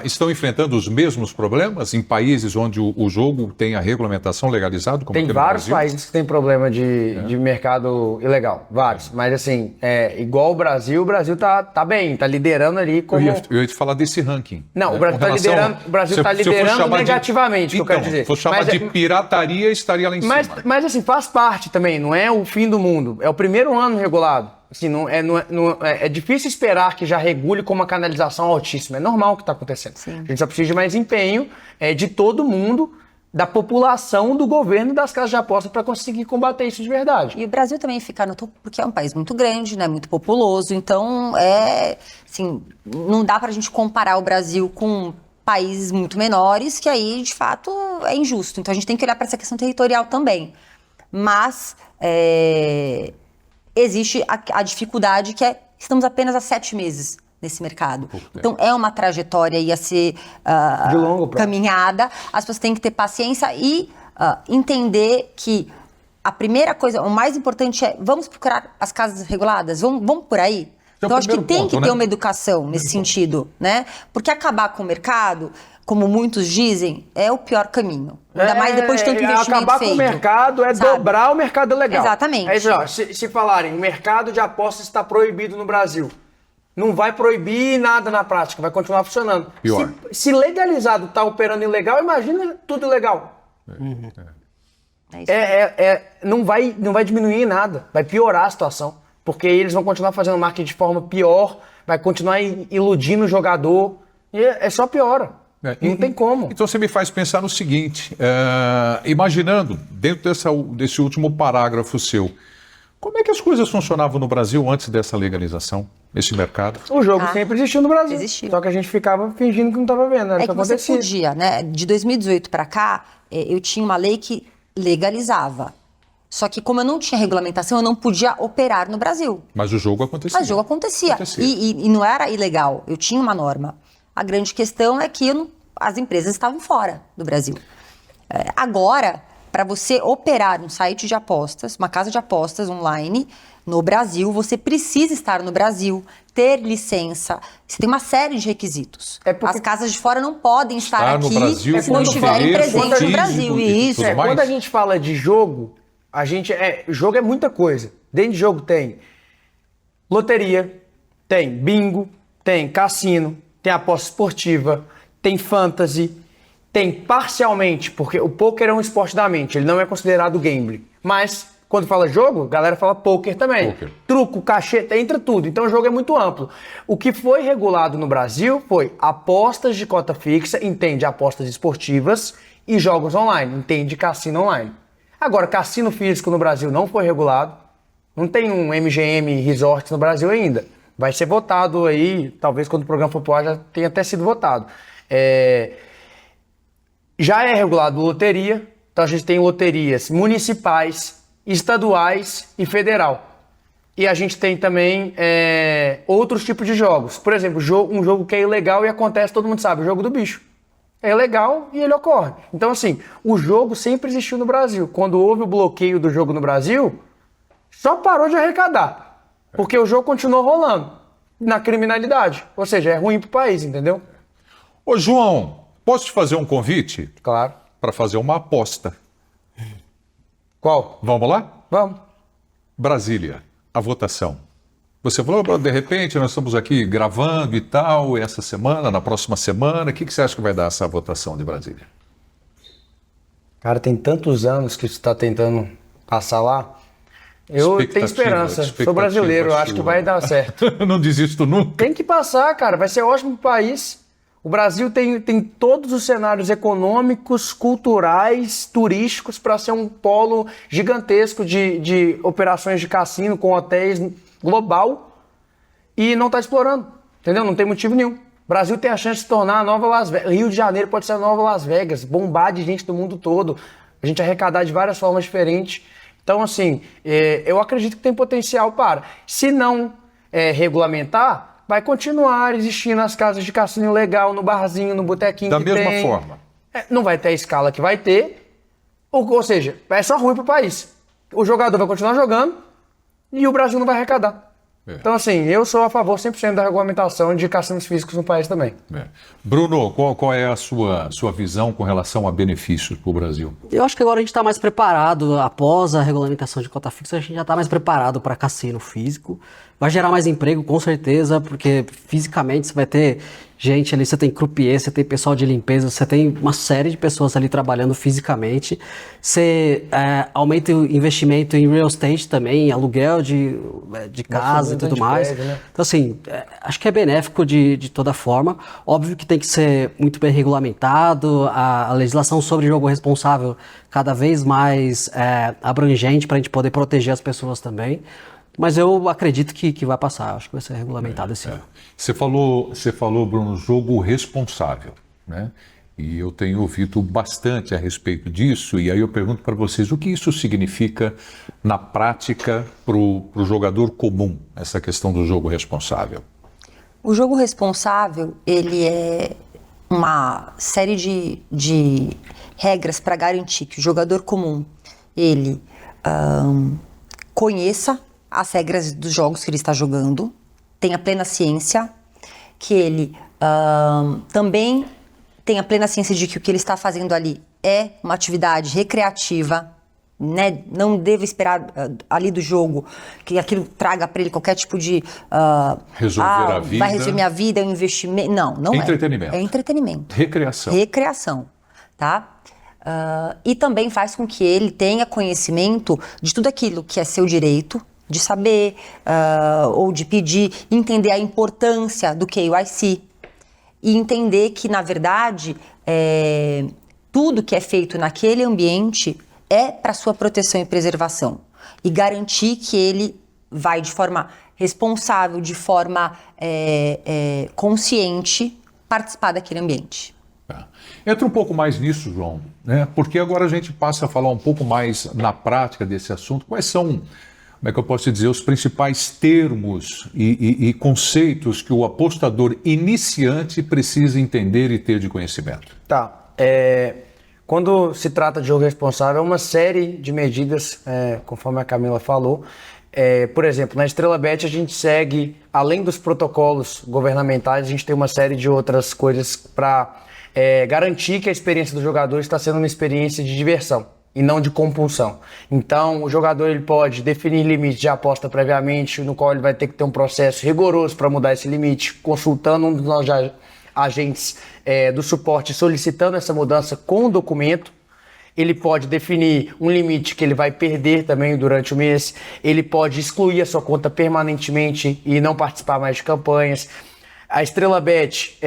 estão enfrentando os mesmos problemas em países onde o jogo tem a regulamentação legalizado? Como Tem aqui no vários Brasil? países que têm problema de mercado ilegal, vários. Mas assim, igual o Brasil tá bem, tá liderando ali como... Eu ia te falar desse ranking. Não, né? o Brasil Com relação- tá se eu for liderando chamar negativamente, que eu quero dizer. Se for chamar Mas de pirataria, estaria lá em Mas, cima. mas assim, faz parte também, não é o fim do mundo. É o primeiro ano regulado. Assim, é difícil esperar que já regule com uma canalização altíssima. É normal o que está acontecendo. Sim. A gente só precisa de mais empenho de todo mundo, da população, do governo e das casas de aposta para conseguir combater isso de verdade. E o Brasil também fica no topo porque é um país muito grande, né, muito populoso. Então, assim, não dá para a gente comparar o Brasil com países muito menores, que aí, de fato, é injusto. Então, a gente tem que olhar para essa questão territorial também. Mas existe a dificuldade que estamos apenas há 7 meses nesse mercado. Então, é uma trajetória a ser De longo prazo. caminhada. As pessoas têm que ter paciência e entender que a primeira coisa, o mais importante vamos procurar as casas reguladas? Vamos por aí? É o Então, acho que primeiro tem ponto, que né? ter uma educação nesse sentido, né? Porque acabar com o mercado, como muitos dizem, é o pior caminho. Ainda mais depois de tanto investimento acabar feito. com o mercado é sabe? dobrar o mercado legal. Exatamente. É isso, ó, se falarem, o mercado de apostas está proibido no Brasil, não vai proibir nada na prática, vai continuar funcionando. Pior. Se legalizado está operando ilegal, imagina tudo ilegal. É isso. Não vai diminuir nada, vai piorar a situação. Porque eles vão continuar fazendo marketing de forma pior, vai continuar iludindo o jogador, e só piora. Não tem como. Então você me faz pensar no seguinte, imaginando, dentro desse último parágrafo seu, como é que as coisas funcionavam no Brasil antes dessa legalização, esse mercado? O jogo sempre existiu no Brasil. Existiu. Só que a gente ficava fingindo que não estava vendo, era o É que que você acontecia. podia, né? De 2018 para cá, eu tinha uma lei que legalizava. Só que como eu não tinha regulamentação, eu não podia operar no Brasil. Mas o jogo acontecia. Mas o jogo acontecia. E não era ilegal, eu tinha uma norma. A grande questão é que as empresas estavam fora do Brasil. Agora, para você operar um site de apostas, uma casa de apostas online no Brasil, você precisa estar no Brasil, ter licença. Você tem uma série de requisitos. Porque- As casas de fora não podem estar no aqui Brasil se não com estiverem endereço presentes no físico Brasil. e Isso. tudo mais. Quando a gente fala de jogo, jogo é muita coisa. Dentro de jogo tem loteria, tem bingo, tem cassino, tem aposta esportiva, tem fantasy, tem parcialmente, porque o poker é um esporte da mente, ele não é considerado gambling. Mas, quando fala jogo, a galera fala poker também. Poker. Truco, cachê, entra tudo. Então o jogo é muito amplo. O que foi regulado no Brasil foi apostas de cota fixa, entende apostas esportivas, e jogos online, entende cassino online. Agora, cassino físico no Brasil não foi regulado. Não tem um MGM Resort no Brasil ainda. Vai ser votado aí, talvez quando o programa for pro ar já tenha até sido votado. Já é regulado loteria, então a gente tem loterias municipais, estaduais e federal. E a gente tem também outros tipos de jogos. Por exemplo, um jogo que é ilegal e acontece, todo mundo sabe, o jogo do bicho. É legal e ele ocorre. Então, assim, o jogo sempre existiu no Brasil. Quando houve o bloqueio do jogo no Brasil, só parou de arrecadar. Porque o jogo continuou rolando na criminalidade. Ou seja, é ruim pro país, entendeu? Ô, João, posso te fazer um convite Claro. para fazer uma aposta? Qual? Vamos lá? Vamos. Brasília, a votação. Você falou, de repente, nós estamos aqui gravando e tal, essa semana, na próxima semana. O que você acha que vai dar essa votação de Brasília? Cara, tem tantos anos que você está tentando passar lá. Eu tenho esperança. Sou brasileiro, acho que vai dar certo. Não desisto nunca. Tem que passar, cara. Vai ser ótimo pro país. O Brasil tem todos os cenários econômicos, culturais, turísticos para ser um polo gigantesco de operações de cassino com hotéis global e não está explorando, entendeu? Não tem motivo nenhum. O Brasil tem a chance de se tornar a nova Las Vegas. Rio de Janeiro pode ser a nova Las Vegas, bombar de gente do mundo todo, a gente arrecadar de várias formas diferentes. Então, assim, eu acredito que tem potencial para. Se não regulamentar, vai continuar existindo as casas de cassino legal, no barzinho, no botequinho Da que mesma tem. forma. Não vai ter a escala que vai ter, ou seja, é só ruim pro país. O jogador vai continuar jogando e o Brasil não vai arrecadar. Então, assim, eu sou a favor 100% da regulamentação de cassinos físicos no país também. Bruno, qual é a sua visão com relação a benefícios para o Brasil? Eu acho que agora a gente está mais preparado, após a regulamentação de cota fixa, a gente já está mais preparado para cassino físico. Vai gerar mais emprego, com certeza, porque fisicamente você vai ter gente ali, você tem croupier, você tem pessoal de limpeza, você tem uma série de pessoas ali trabalhando fisicamente. Você aumenta o investimento em real estate também, aluguel de casa e tudo mais. Prédio, né? Então, assim, acho que é benéfico de toda forma. Óbvio que tem que ser muito bem regulamentado, a legislação sobre jogo responsável cada vez mais abrangente para a gente poder proteger as pessoas também. Mas eu acredito que vai passar, acho que vai ser regulamentado esse ano. Você falou, Bruno, jogo responsável, né? E eu tenho ouvido bastante a respeito disso, e aí eu pergunto para vocês, o que isso significa na prática para o jogador comum, essa questão do jogo responsável? O jogo responsável, ele é uma série de regras para garantir que o jogador comum, ele conheça as regras dos jogos que ele está jogando, tenha plena ciência, que ele também tenha plena ciência de que o que ele está fazendo ali é uma atividade recreativa, né? Não deva esperar ali do jogo que aquilo traga para ele qualquer tipo de... resolver a vida. Vai resolver minha vida, é um investimento. Não é. Entretenimento. É entretenimento. Recreação. Recreação, tá? E também faz com que ele tenha conhecimento de tudo aquilo que é seu direito, de saber ou de pedir, entender a importância do KYC e entender que, na verdade, tudo que é feito naquele ambiente é para sua proteção e preservação e garantir que ele vai de forma responsável, de forma consciente participar daquele ambiente. Entra um pouco mais nisso, João, né? Porque agora a gente passa a falar um pouco mais na prática desse assunto. Quais são, como é que eu posso dizer, os principais termos e conceitos que o apostador iniciante precisa entender e ter de conhecimento? Tá. Quando se trata de jogo responsável, é uma série de medidas, conforme a Camila falou. Por exemplo, na Estrela Bet a gente segue, além dos protocolos governamentais, a gente tem uma série de outras coisas para garantir que a experiência do jogador está sendo uma experiência de diversão e não de compulsão. Então, o jogador ele pode definir limites de aposta previamente, no qual ele vai ter que ter um processo rigoroso para mudar esse limite, consultando um dos nossos agentes do suporte, solicitando essa mudança com o documento. Ele pode definir um limite que ele vai perder também durante o mês. Ele pode excluir a sua conta permanentemente e não participar mais de campanhas. A Estrela Bet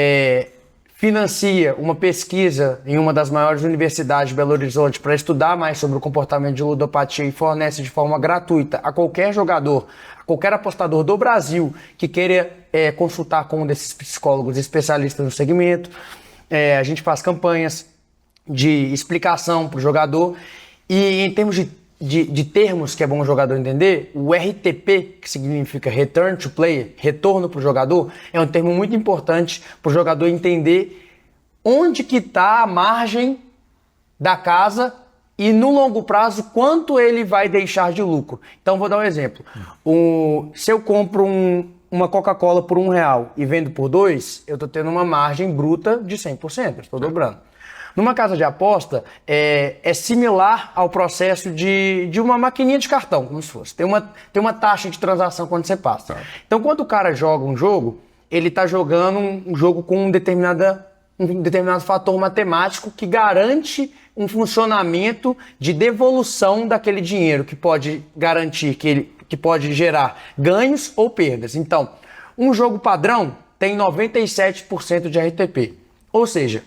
financia uma pesquisa em uma das maiores universidades de Belo Horizonte para estudar mais sobre o comportamento de ludopatia e fornece de forma gratuita a qualquer jogador, a qualquer apostador do Brasil que queira consultar com um desses psicólogos especialistas no segmento. A gente faz campanhas de explicação para o jogador e em termos de termos que é bom o jogador entender, o RTP, que significa Return to Player, retorno para o jogador, é um termo muito importante para o jogador entender onde que está a margem da casa e no longo prazo quanto ele vai deixar de lucro. Então vou dar um exemplo. Se eu compro uma Coca-Cola por R$1 e vendo por 2, eu estou tendo uma margem bruta de 100%, estou dobrando. Numa casa de aposta, é similar ao processo de uma maquininha de cartão, como se fosse. Tem uma taxa de transação quando você passa. Tá. Então, quando o cara joga um jogo, ele está jogando um jogo com um determinado fator matemático que garante um funcionamento de devolução daquele dinheiro, que pode garantir que pode gerar ganhos ou perdas. Então, um jogo padrão tem 97% de RTP. Ou seja,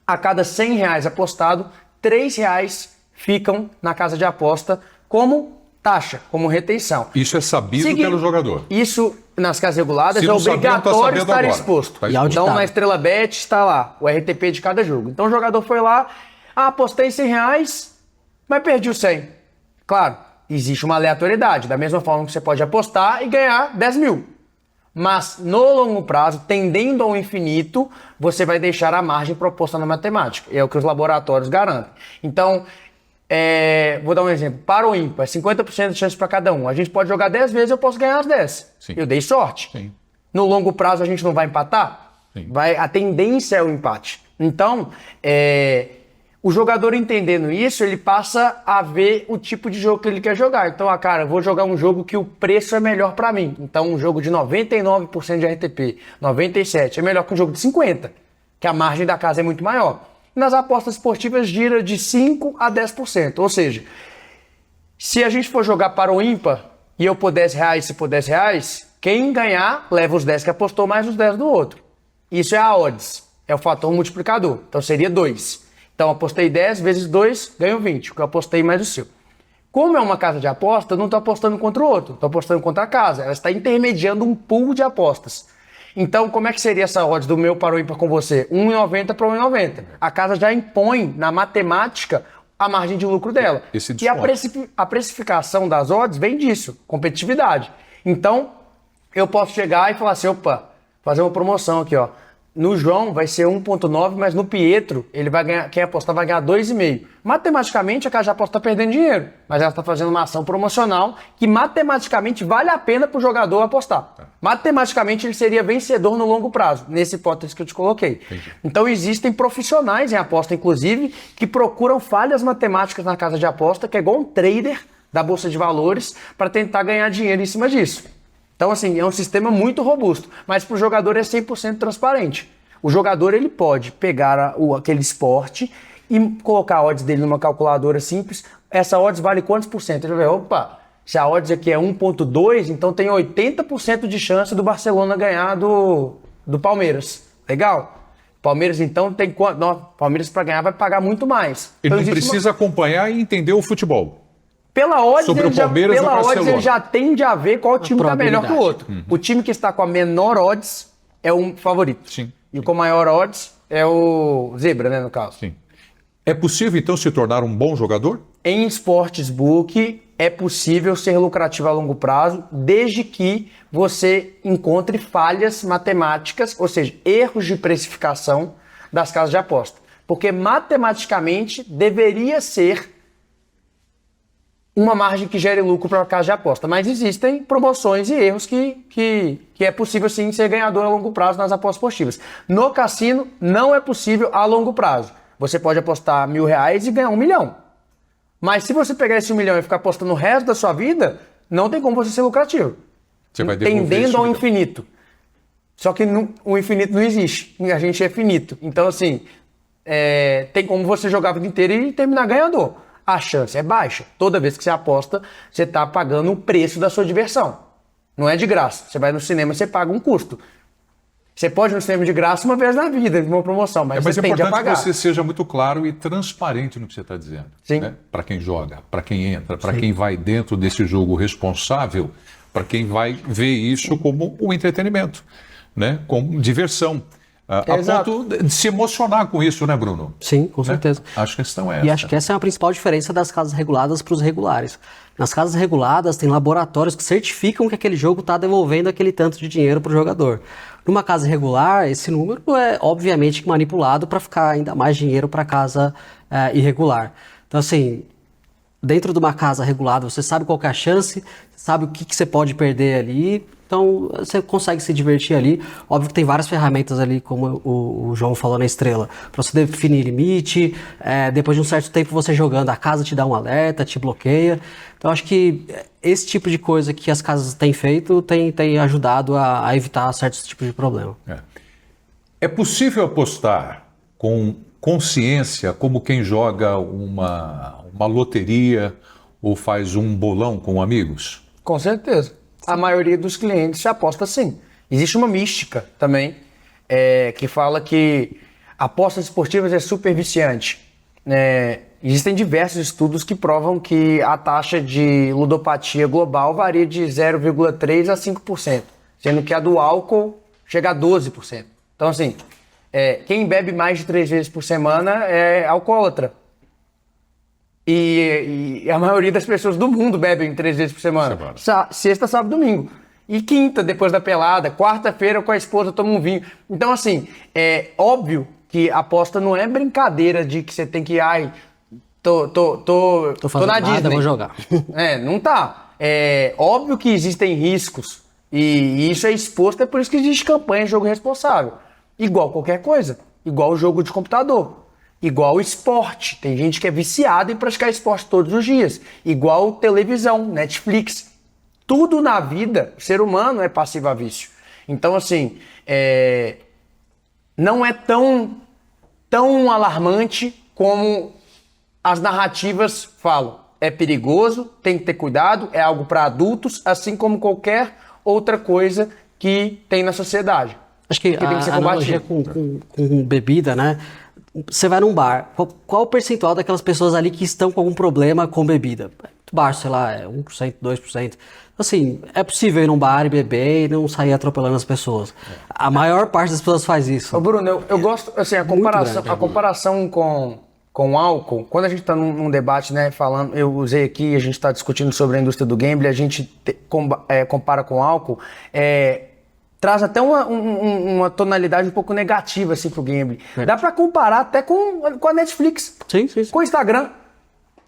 a cada R$100 apostado, R$3 ficam na casa de aposta como taxa, como retenção. Isso é sabido pelo jogador? Isso, nas casas reguladas, é obrigatório estar exposto. Então, na Estrela Bet está lá, o RTP de cada jogo. Então, o jogador foi lá, apostei R$100, mas perdi o 100. Claro, existe uma aleatoriedade, da mesma forma que você pode apostar e ganhar 10 mil. Mas, no longo prazo, tendendo ao infinito, você vai deixar a margem proposta na matemática. É o que os laboratórios garantem. Então, vou dar um exemplo, par ou ímpar, 50% de chance para cada um. A gente pode jogar 10 vezes, eu posso ganhar as 10. Sim. Eu dei sorte. Sim. No longo prazo a gente não vai empatar? Sim. A tendência é o empate. Então, o jogador entendendo isso, ele passa a ver o tipo de jogo que ele quer jogar. Então, cara, eu vou jogar um jogo que o preço é melhor para mim. Então, um jogo de 99% de RTP, 97%, é melhor que um jogo de 50%, que a margem da casa é muito maior. Nas apostas esportivas gira de 5% a 10%. Ou seja, se a gente for jogar para o ímpar e eu pôr R$10, se pôr R$10, quem ganhar leva os 10 que apostou mais os 10 do outro. Isso é a odds, é o fator multiplicador. Então seria 2. Então apostei 10 vezes 2, ganho 20, o que eu apostei mais o seu. Como é uma casa de aposta, eu não estou apostando contra o outro, estou apostando contra a casa. Ela está intermediando um pool de apostas. Então, como é que seria essa odds do meu para o ímpar com você? 1,90 para 1,90. A casa já impõe na matemática a margem de lucro dela. E a precificação das odds vem disso, competitividade. Então, eu posso chegar e falar assim, opa, fazer uma promoção aqui, ó. No João vai ser 1,9, mas no Pietro, ele vai ganhar, quem apostar vai ganhar 2,5. Matematicamente, a casa de aposta está perdendo dinheiro, mas ela está fazendo uma ação promocional que matematicamente vale a pena para o jogador apostar. Matematicamente, ele seria vencedor no longo prazo, nessa hipótese que eu te coloquei. Entendi. Então, existem profissionais em aposta, inclusive, que procuram falhas matemáticas na casa de aposta, que é igual um trader da Bolsa de Valores, para tentar ganhar dinheiro em cima disso. Então, assim, é um sistema muito robusto, mas para o jogador é 100% transparente. O jogador, ele pode pegar aquele esporte e colocar a odds dele numa calculadora simples. Essa odds vale quantos por cento? Ele vai ver, opa, se a odds aqui é 1,2, então tem 80% de chance do Barcelona ganhar do Palmeiras. Legal? Palmeiras, então, tem quanto? Palmeiras, para ganhar, vai pagar muito mais. Ele então, não precisa acompanhar e entender o futebol. Pela odds, Sobre o Palmeiras pela ou odds Barcelona. ele já tende a ver qual time está melhor que o outro. O time que está com a menor odds é o favorito. Sim. E com maior odds é o zebra, né, no caso. Sim. É possível, então, se tornar um bom jogador? Em Sportsbook é possível ser lucrativo a longo prazo, desde que você encontre falhas matemáticas, ou seja, erros de precificação das casas de aposta. Porque matematicamente deveria ser uma margem que gere lucro para a casa de aposta. Mas existem promoções e erros que é possível sim ser ganhador a longo prazo nas apostas esportivas. No cassino, não é possível a longo prazo. Você pode apostar R$1.000 e ganhar 1 milhão. Mas se você pegar esse 1 milhão e ficar apostando o resto da sua vida, não tem como você ser lucrativo. Você vai devolver tendendo esse ao milhão. infinito. Só que o infinito não existe. A gente é finito. Então, assim, tem como você jogar a vida inteira e terminar ganhador. A chance é baixa. Toda vez que você aposta, você está pagando o preço da sua diversão. Não é de graça. Você vai no cinema, você paga um custo. Você pode ir no cinema de graça uma vez na vida, de uma promoção, mas Mas você é tende a importante pagar. que você seja muito claro e transparente no que você está dizendo. Sim. Né? Para quem joga, para quem entra, para quem vai dentro desse jogo responsável, para quem vai ver isso como um entretenimento, né? Como diversão. A Exato. ponto de se emocionar com isso, né, Bruno? Sim, com certeza. Acho que a questão é essa. E acho que essa é a principal diferença das casas reguladas para os regulares. Nas casas reguladas, tem laboratórios que certificam que aquele jogo está devolvendo aquele tanto de dinheiro para o jogador. Numa casa regular, esse número é obviamente manipulado para ficar ainda mais dinheiro para a casa irregular. Então, assim, dentro de uma casa regulada, você sabe qual que é a chance, sabe o que você pode perder ali, então você consegue se divertir ali. Óbvio que tem várias ferramentas ali, como o João falou na Estrela, para você definir limite, depois de um certo tempo você jogando, a casa te dá um alerta, te bloqueia. Então acho que esse tipo de coisa que as casas têm feito tem ajudado a evitar certos tipos de problema. É possível apostar com consciência como quem joga uma loteria ou faz um bolão com amigos? Com certeza. A maioria dos clientes aposta sim. Existe uma mística também, que fala que apostas esportivas é super viciante. Existem diversos estudos que provam que a taxa de ludopatia global varia de 0,3% a 5%, sendo que a do álcool chega a 12%. Então, assim, quem bebe mais de 3 vezes por semana é alcoólatra. E a maioria das pessoas do mundo bebem 3 vezes por semana. Sexta, sábado, domingo. E quinta, depois da pelada. Quarta-feira, com a esposa, toma um vinho. Então, assim, é óbvio que a aposta não é brincadeira de que você tem que Tô tô fazendo na nada, Disney. vou jogar. Não tá. É óbvio que existem riscos e isso é exposto, é por isso que existe campanha de jogo responsável. Igual qualquer coisa, igual o jogo de computador, igual esporte. Tem gente que é viciada em praticar esporte todos os dias, igual televisão, Netflix. Tudo na vida, o ser humano é passivo a vício. Então, assim, não é tão alarmante como as narrativas falam. É perigoso, tem que ter cuidado, é algo para adultos, assim como qualquer outra coisa que tem na sociedade. Acho que tem que ser a analogia combatido. com bebida, né? Você vai num bar, qual o percentual daquelas pessoas ali que estão com algum problema com bebida? Muito baixo, sei lá, 1%, 2%. Assim, é possível ir num bar e beber e não sair atropelando as pessoas. A maior parte das pessoas faz isso. Ô Bruno, eu gosto, assim, a comparação com o álcool, quando a gente está num debate, né, falando, eu usei aqui, a gente está discutindo sobre a indústria do gambling, a gente compara com o álcool, traz até uma tonalidade um pouco negativa, assim, pro gambling. Dá para comparar até com a Netflix, Sim. com o Instagram.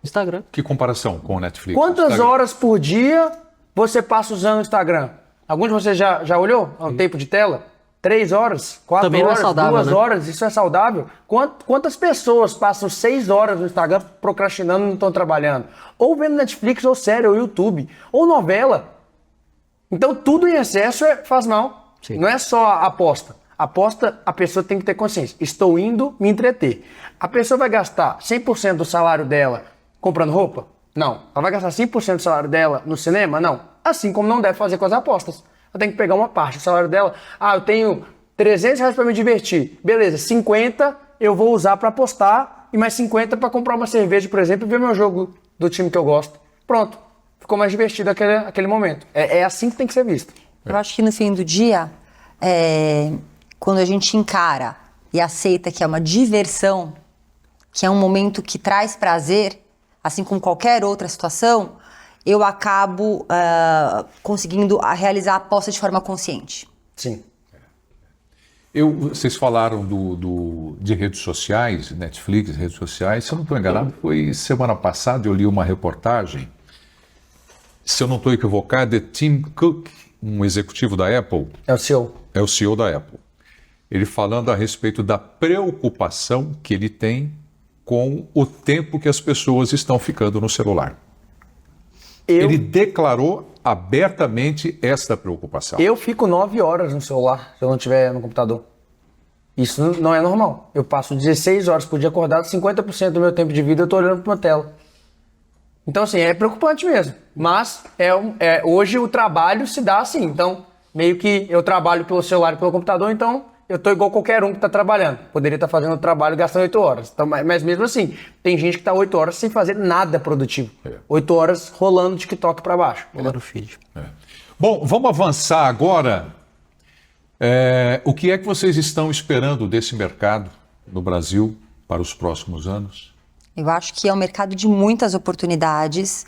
Instagram. Que comparação com o Netflix? Quantas Instagram? horas por dia você passa usando o Instagram? Algum de vocês já olhou o tempo de tela? 3 horas? 4 Também não é horas? saudável, 2 né? horas? Isso é saudável? Quantas pessoas passam 6 horas no Instagram procrastinando e não estão trabalhando? Ou vendo Netflix, ou série, ou YouTube, ou novela. Então tudo em excesso faz mal. Sim. Não é só a aposta. Aposta, a pessoa tem que ter consciência. Estou indo me entreter. A pessoa vai gastar 100% do salário dela comprando roupa? Não. Ela vai gastar 100% do salário dela no cinema? Não. Assim como não deve fazer com as apostas. Ela tem que pegar uma parte do salário dela. Eu tenho R$300 para me divertir. Beleza, 50 eu vou usar para apostar e mais 50 para comprar uma cerveja, por exemplo, e ver meu jogo do time que eu gosto. Pronto. Ficou mais divertido aquele momento. É assim que tem que ser visto. Eu acho que no fim do dia, quando a gente encara e aceita que é uma diversão, que é um momento que traz prazer, assim como qualquer outra situação, eu acabo conseguindo realizar a aposta de forma consciente. Sim. Vocês falaram de redes sociais, Netflix, redes sociais. Se eu não estou enganado, foi semana passada eu li uma reportagem. Se eu não estou equivocado, é Tim Cook, um executivo da Apple. É o seu. É o CEO da Apple. Ele falando a respeito da preocupação que ele tem com o tempo que as pessoas estão ficando no celular. Ele declarou abertamente esta preocupação. Eu fico 9 horas no celular se eu não estiver no computador. Isso não é normal. Eu passo 16 horas por dia acordado, 50% do meu tempo de vida eu estou olhando para uma tela. Então, assim, é preocupante mesmo. Mas hoje o trabalho se dá assim. Então, meio que eu trabalho pelo celular e pelo computador, então eu estou igual qualquer um que está trabalhando. Poderia estar fazendo o trabalho gastando 8 horas. Então, mas mesmo assim, tem gente que está 8 horas sem fazer nada produtivo. 8 horas rolando TikTok para baixo. Olha o feed. Bom, vamos avançar agora. O que é que vocês estão esperando desse mercado no Brasil para os próximos anos? Eu acho que é um mercado de muitas oportunidades.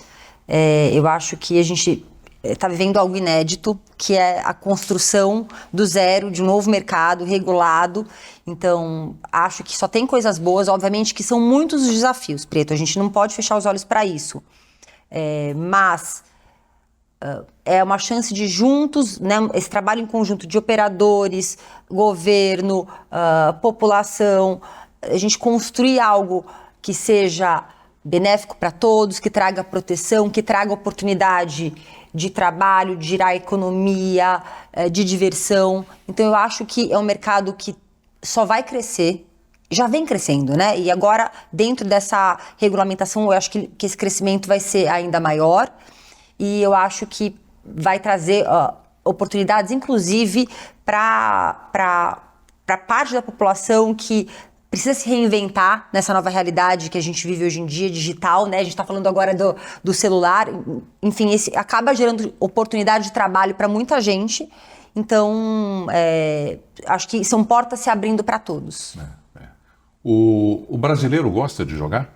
Eu acho que a gente está vivendo algo inédito, que é a construção do zero de um novo mercado regulado. Então, acho que só tem coisas boas, obviamente que são muitos os desafios, Preto, a gente não pode fechar os olhos para isso. Mas é uma chance de juntos, né, esse trabalho em conjunto de operadores, governo, população, a gente construir algo que seja benéfico para todos, que traga proteção, que traga oportunidade de trabalho, de girar economia, de diversão. Então eu acho que é um mercado que só vai crescer, já vem crescendo, né? E agora, dentro dessa regulamentação, eu acho que esse crescimento vai ser ainda maior e eu acho que vai trazer oportunidades, inclusive, para parte da população que precisa se reinventar nessa nova realidade que a gente vive hoje em dia, digital, né? A gente está falando agora do celular. Enfim, acaba gerando oportunidade de trabalho para muita gente. Então, acho que são portas se abrindo para todos. O brasileiro gosta de jogar?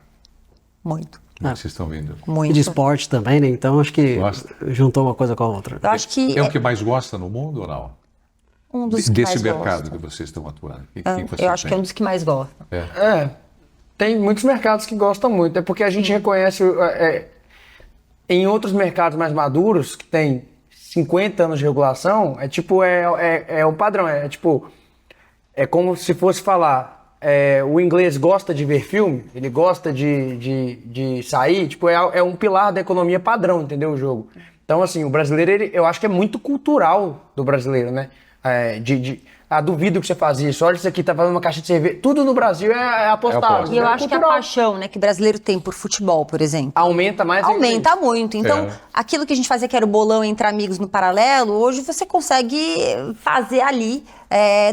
Muito. Como é que vocês estão vendo? Muito. E de esporte também, né? Então acho que Gosta. juntou uma coisa com a outra. Eu acho que É o que mais gosta no mundo ou não? um dos que Desse mais mercado gosta. que vocês estão atuando. Eu acho que é um dos que mais gosta. tem muitos mercados que gostam muito. É porque a gente reconhece em outros mercados mais maduros, que tem 50 anos de regulação, é um padrão. É como se fosse falar, o inglês gosta de ver filme, ele gosta de sair, é um pilar da economia padrão, entendeu, o jogo. Então, assim, o brasileiro, eu acho que é muito cultural do brasileiro, né? Duvido que você faz isso. Olha isso aqui, tá fazendo uma caixa de cerveja. Tudo no Brasil é apostado. E eu acho que a paixão, né, que o brasileiro tem por futebol, por exemplo, aumenta mais. Aumenta muito. Então, aquilo que a gente fazia que era o bolão entre amigos no paralelo, hoje você consegue fazer ali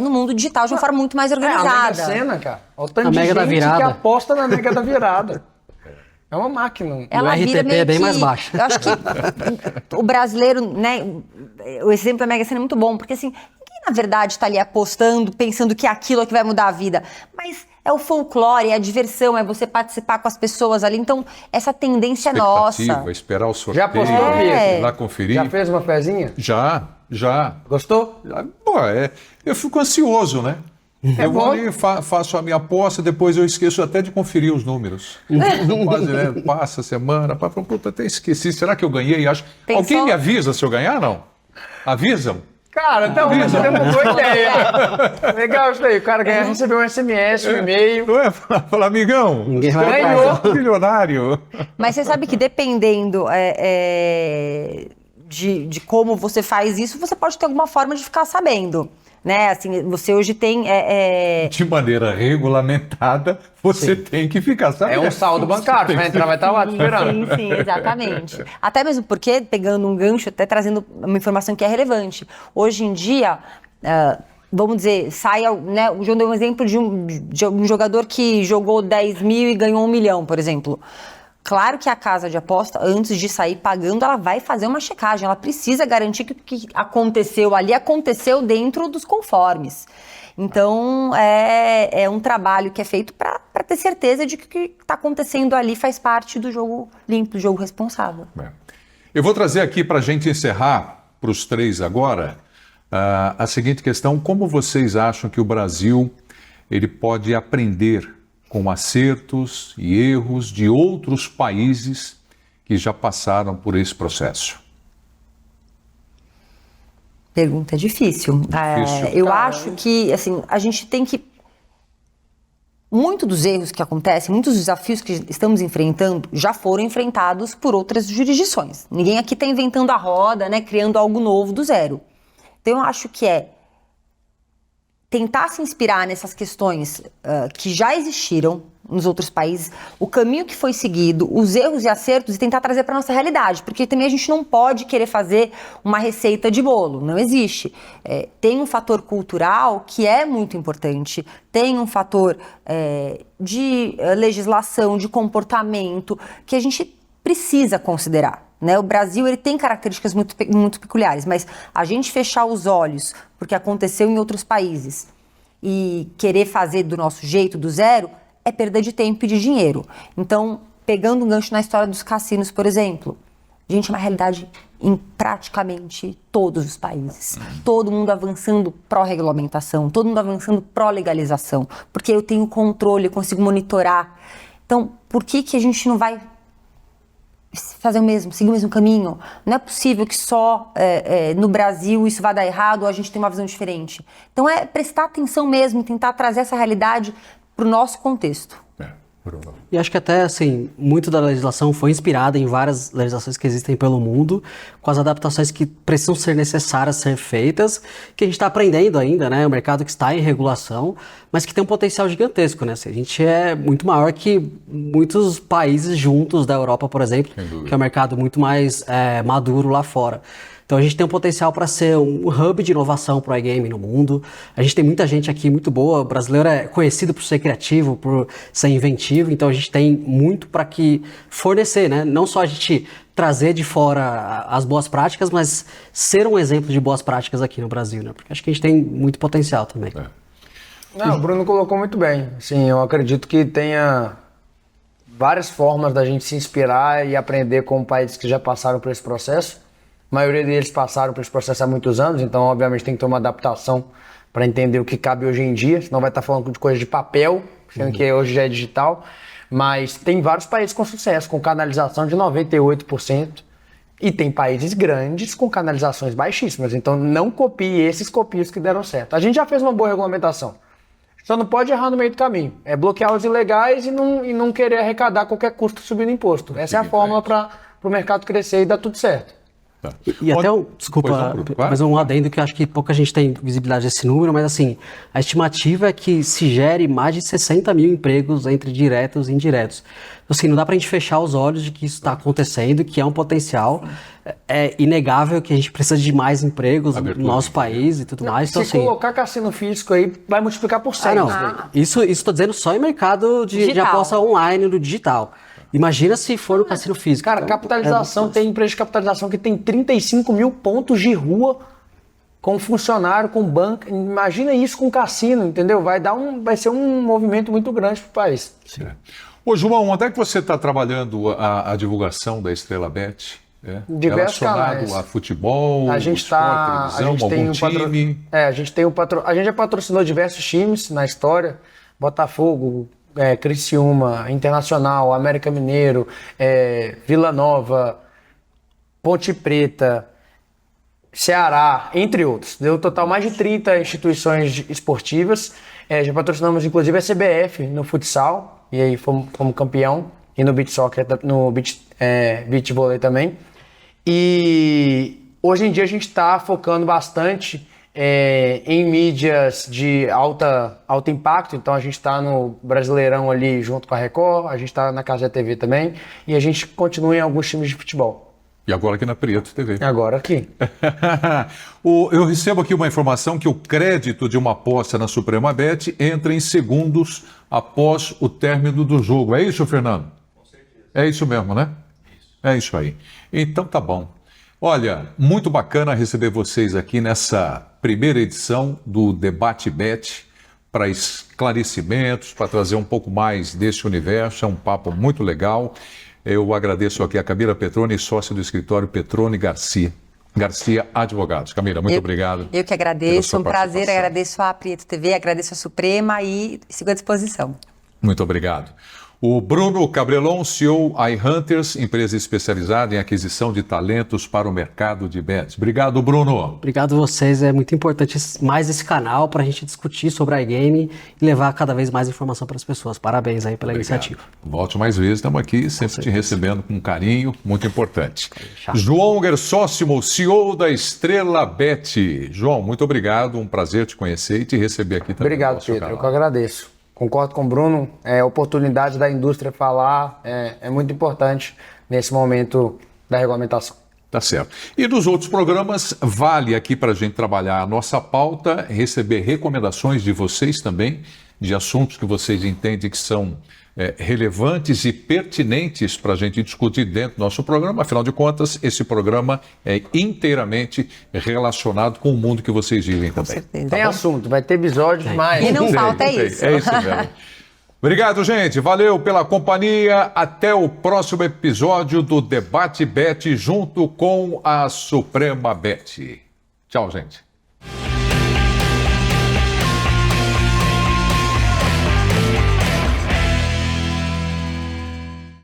no mundo digital de uma forma muito mais organizada. A Mega Sena, cara. Olha o tanto de Mega da gente virada. que aposta na Mega da virada. É uma máquina. Ela O vira RTP meio é bem que- mais baixo. Eu acho que o brasileiro, né? O exemplo da Mega Sena é muito bom, porque assim, ninguém na verdade está ali apostando, pensando que aquilo é que vai mudar a vida. Mas é o folclore, é a diversão, é você participar com as pessoas ali. Então, essa tendência é nossa. Expectativa, esperar o sorteio, Já apostou, Bia? ir lá conferir. Já fez uma fezinha? Já. Gostou? Pô, eu fico ansioso, né? Eu vou bom. ali, faço a minha aposta, depois eu esqueço até de conferir os números. Quase, né? Passa a semana, puta, até esqueci. Será que eu ganhei? Pensou? Alguém me avisa se eu ganhar, não? Avisam? Cara, então você deu uma boa ideia. Legal isso aí. O cara recebeu um SMS, um e-mail. Não é? Fala, amigão, Ninguém vai Ganhou. atrás. milionário. Mas você sabe que dependendo de como você faz isso, você pode ter alguma forma de ficar sabendo. Né? Assim, você hoje tem... De maneira regulamentada, você tem que ficar É sabendo. um saldo bancário. Vai entrar, vai estar lá te esperando. Sim, exatamente. Até mesmo porque, pegando um gancho, até trazendo uma informação que é relevante. Hoje em dia, vamos dizer, né, o João deu um exemplo de um jogador que jogou 10 mil e ganhou 1 milhão, por exemplo. Claro que a casa de aposta, antes de sair pagando, ela vai fazer uma checagem. Ela precisa garantir que o que aconteceu ali aconteceu dentro dos conformes. Então, é um trabalho que é feito para ter certeza de que o que está acontecendo ali faz parte do jogo limpo, do jogo responsável. Eu vou trazer aqui para a gente encerrar, para os três agora, a seguinte questão: como vocês acham que o Brasil ele pode aprender com acertos e erros de outros países que já passaram por esse processo? Pergunta difícil. Eu acho que assim, a gente tem que... Muito dos erros que acontecem, muitos desafios que estamos enfrentando já foram enfrentados por outras jurisdições. Ninguém aqui está inventando a roda, né, criando algo novo do zero. Então eu acho que tentar se inspirar nessas questões que já existiram nos outros países, o caminho que foi seguido, os erros e acertos, e tentar trazer para a nossa realidade, porque também a gente não pode querer fazer uma receita de bolo, não existe. Tem um fator cultural que é muito importante, tem um fator de legislação, de comportamento, que a gente precisa considerar. Né? O Brasil ele tem características muito, muito peculiares, mas a gente fechar os olhos porque aconteceu em outros países e querer fazer do nosso jeito, do zero, é perda de tempo e de dinheiro. Então, pegando um gancho na história dos cassinos, por exemplo, gente, é uma realidade em praticamente todos os países. Todo mundo avançando pró-regulamentação, todo mundo avançando pró-legalização, porque eu tenho controle, eu consigo monitorar. Então, por que a gente não vai fazer o mesmo, seguir o mesmo caminho? Não é possível que só no Brasil isso vá dar errado ou a gente tem uma visão diferente. Então é prestar atenção mesmo e tentar trazer essa realidade para o nosso contexto. Bruno. E acho que até, assim, muito da legislação foi inspirada em várias legislações que existem pelo mundo, com as adaptações que precisam ser necessárias ser feitas, que a gente está aprendendo ainda, né? O mercado que está em regulação, mas que tem um potencial gigantesco, né? Assim, a gente é muito maior que muitos países juntos da Europa, por exemplo, que é um mercado muito mais maduro lá fora. Então a gente tem um potencial para ser um hub de inovação para o iGaming no mundo. A gente tem muita gente aqui muito boa. O brasileiro é conhecido por ser criativo, por ser inventivo. Então a gente tem muito para que fornecer, né? Não só a gente trazer de fora as boas práticas, mas ser um exemplo de boas práticas aqui no Brasil, né? Porque acho que a gente tem muito potencial também. Não, o Bruno colocou muito bem. Assim, eu acredito que tenha várias formas da gente se inspirar e aprender com países que já passaram por esse processo. A maioria deles passaram por esse processo há muitos anos, então obviamente tem que ter uma adaptação para entender o que cabe hoje em dia, senão vai estar falando de coisa de papel, sendo que hoje já é digital. Mas tem vários países com sucesso, com canalização de 98%, e tem países grandes com canalizações baixíssimas. Então não copie esses, copie os que deram certo. A gente já fez uma boa regulamentação. Só não pode errar no meio do caminho. É bloquear os ilegais e não querer arrecadar a qualquer custo subindo imposto. Essa é a fórmula para o mercado crescer e dar tudo certo. Tá. E até, desculpa, claro. mas um adendo que eu acho que pouca gente tem visibilidade desse número, mas assim, a estimativa é que se gere mais de 60 mil empregos entre diretos e indiretos. Então, assim, não dá pra gente fechar os olhos de que isso está acontecendo, que é um potencial. É inegável que a gente precisa de mais empregos no nosso país e tudo mais. Então, se colocar cassino físico aí, vai multiplicar por 100. Isso estou dizendo só em mercado de aposta online, no digital. Imagina se for no cassino físico. Cara, capitalização, tem empresa de capitalização que tem 35 mil pontos de rua com funcionário, com banco. Imagina isso com cassino, entendeu? Vai ser um movimento muito grande para o país. Sim. Ô, João, onde é que você está trabalhando a divulgação da Estrela Bet? Diversos relacionado canais. A futebol, a gente esporte, televisão, algum time? A gente já patrocinou diversos times na história. Botafogo, Criciúma, Internacional, América Mineiro, Vila Nova, Ponte Preta, Ceará, entre outros. Deu um total mais de 30 instituições esportivas. Já patrocinamos inclusive a CBF no futsal, e aí fomos campeão, e no beach soccer, no beach vôlei também. E hoje em dia a gente está focando bastante em mídias de alto impacto. Então a gente está no Brasileirão ali junto com a Record, a gente está na Casa TV também, e a gente continua em alguns times de futebol. E agora aqui na Prieto TV. Agora aqui. Eu recebo aqui uma informação que o crédito de uma aposta na Suprema Bet entra em segundos após o término do jogo. É isso, Fernando? Com certeza. É isso mesmo, né? É isso aí. Então tá bom. Olha, muito bacana receber vocês aqui nessa primeira edição do Debate Bet para esclarecimentos, para trazer um pouco mais desse universo. É um papo muito legal. Eu agradeço aqui a Camila Petroni, sócia do escritório Petroni Garcia Advogados. Camila, muito obrigado. Eu que agradeço, um prazer, agradeço a Prieto TV, agradeço a Suprema e sigo à disposição. Muito obrigado. O Bruno Cabrelon, CEO iHunters, empresa especializada em aquisição de talentos para o mercado de bets. Obrigado, Bruno. Obrigado a vocês. É muito importante mais esse canal para a gente discutir sobre a iGaming e levar cada vez mais informação para as pessoas. Parabéns aí pela iniciativa. Volte mais vezes, estamos aqui sempre te recebendo com carinho, muito importante. João Gersósimo, CEO da Estrela Bet. João, muito obrigado, um prazer te conhecer e te receber aqui também. Obrigado, Pedro, eu que agradeço. Concordo com o Bruno, a oportunidade da indústria falar é muito importante nesse momento da regulamentação. Tá certo. E dos outros programas, vale aqui para a gente trabalhar a nossa pauta, receber recomendações de vocês também, de assuntos que vocês entendem que são relevantes e pertinentes para a gente discutir dentro do nosso programa. Afinal de contas, esse programa é inteiramente relacionado com o mundo que vocês vivem também. Com certeza. Tem assunto, vai ter episódio, mas... E não falta isso. É isso mesmo. Obrigado, gente. Valeu pela companhia. Até o próximo episódio do Debate Bet junto com a Suprema Bet. Tchau, gente.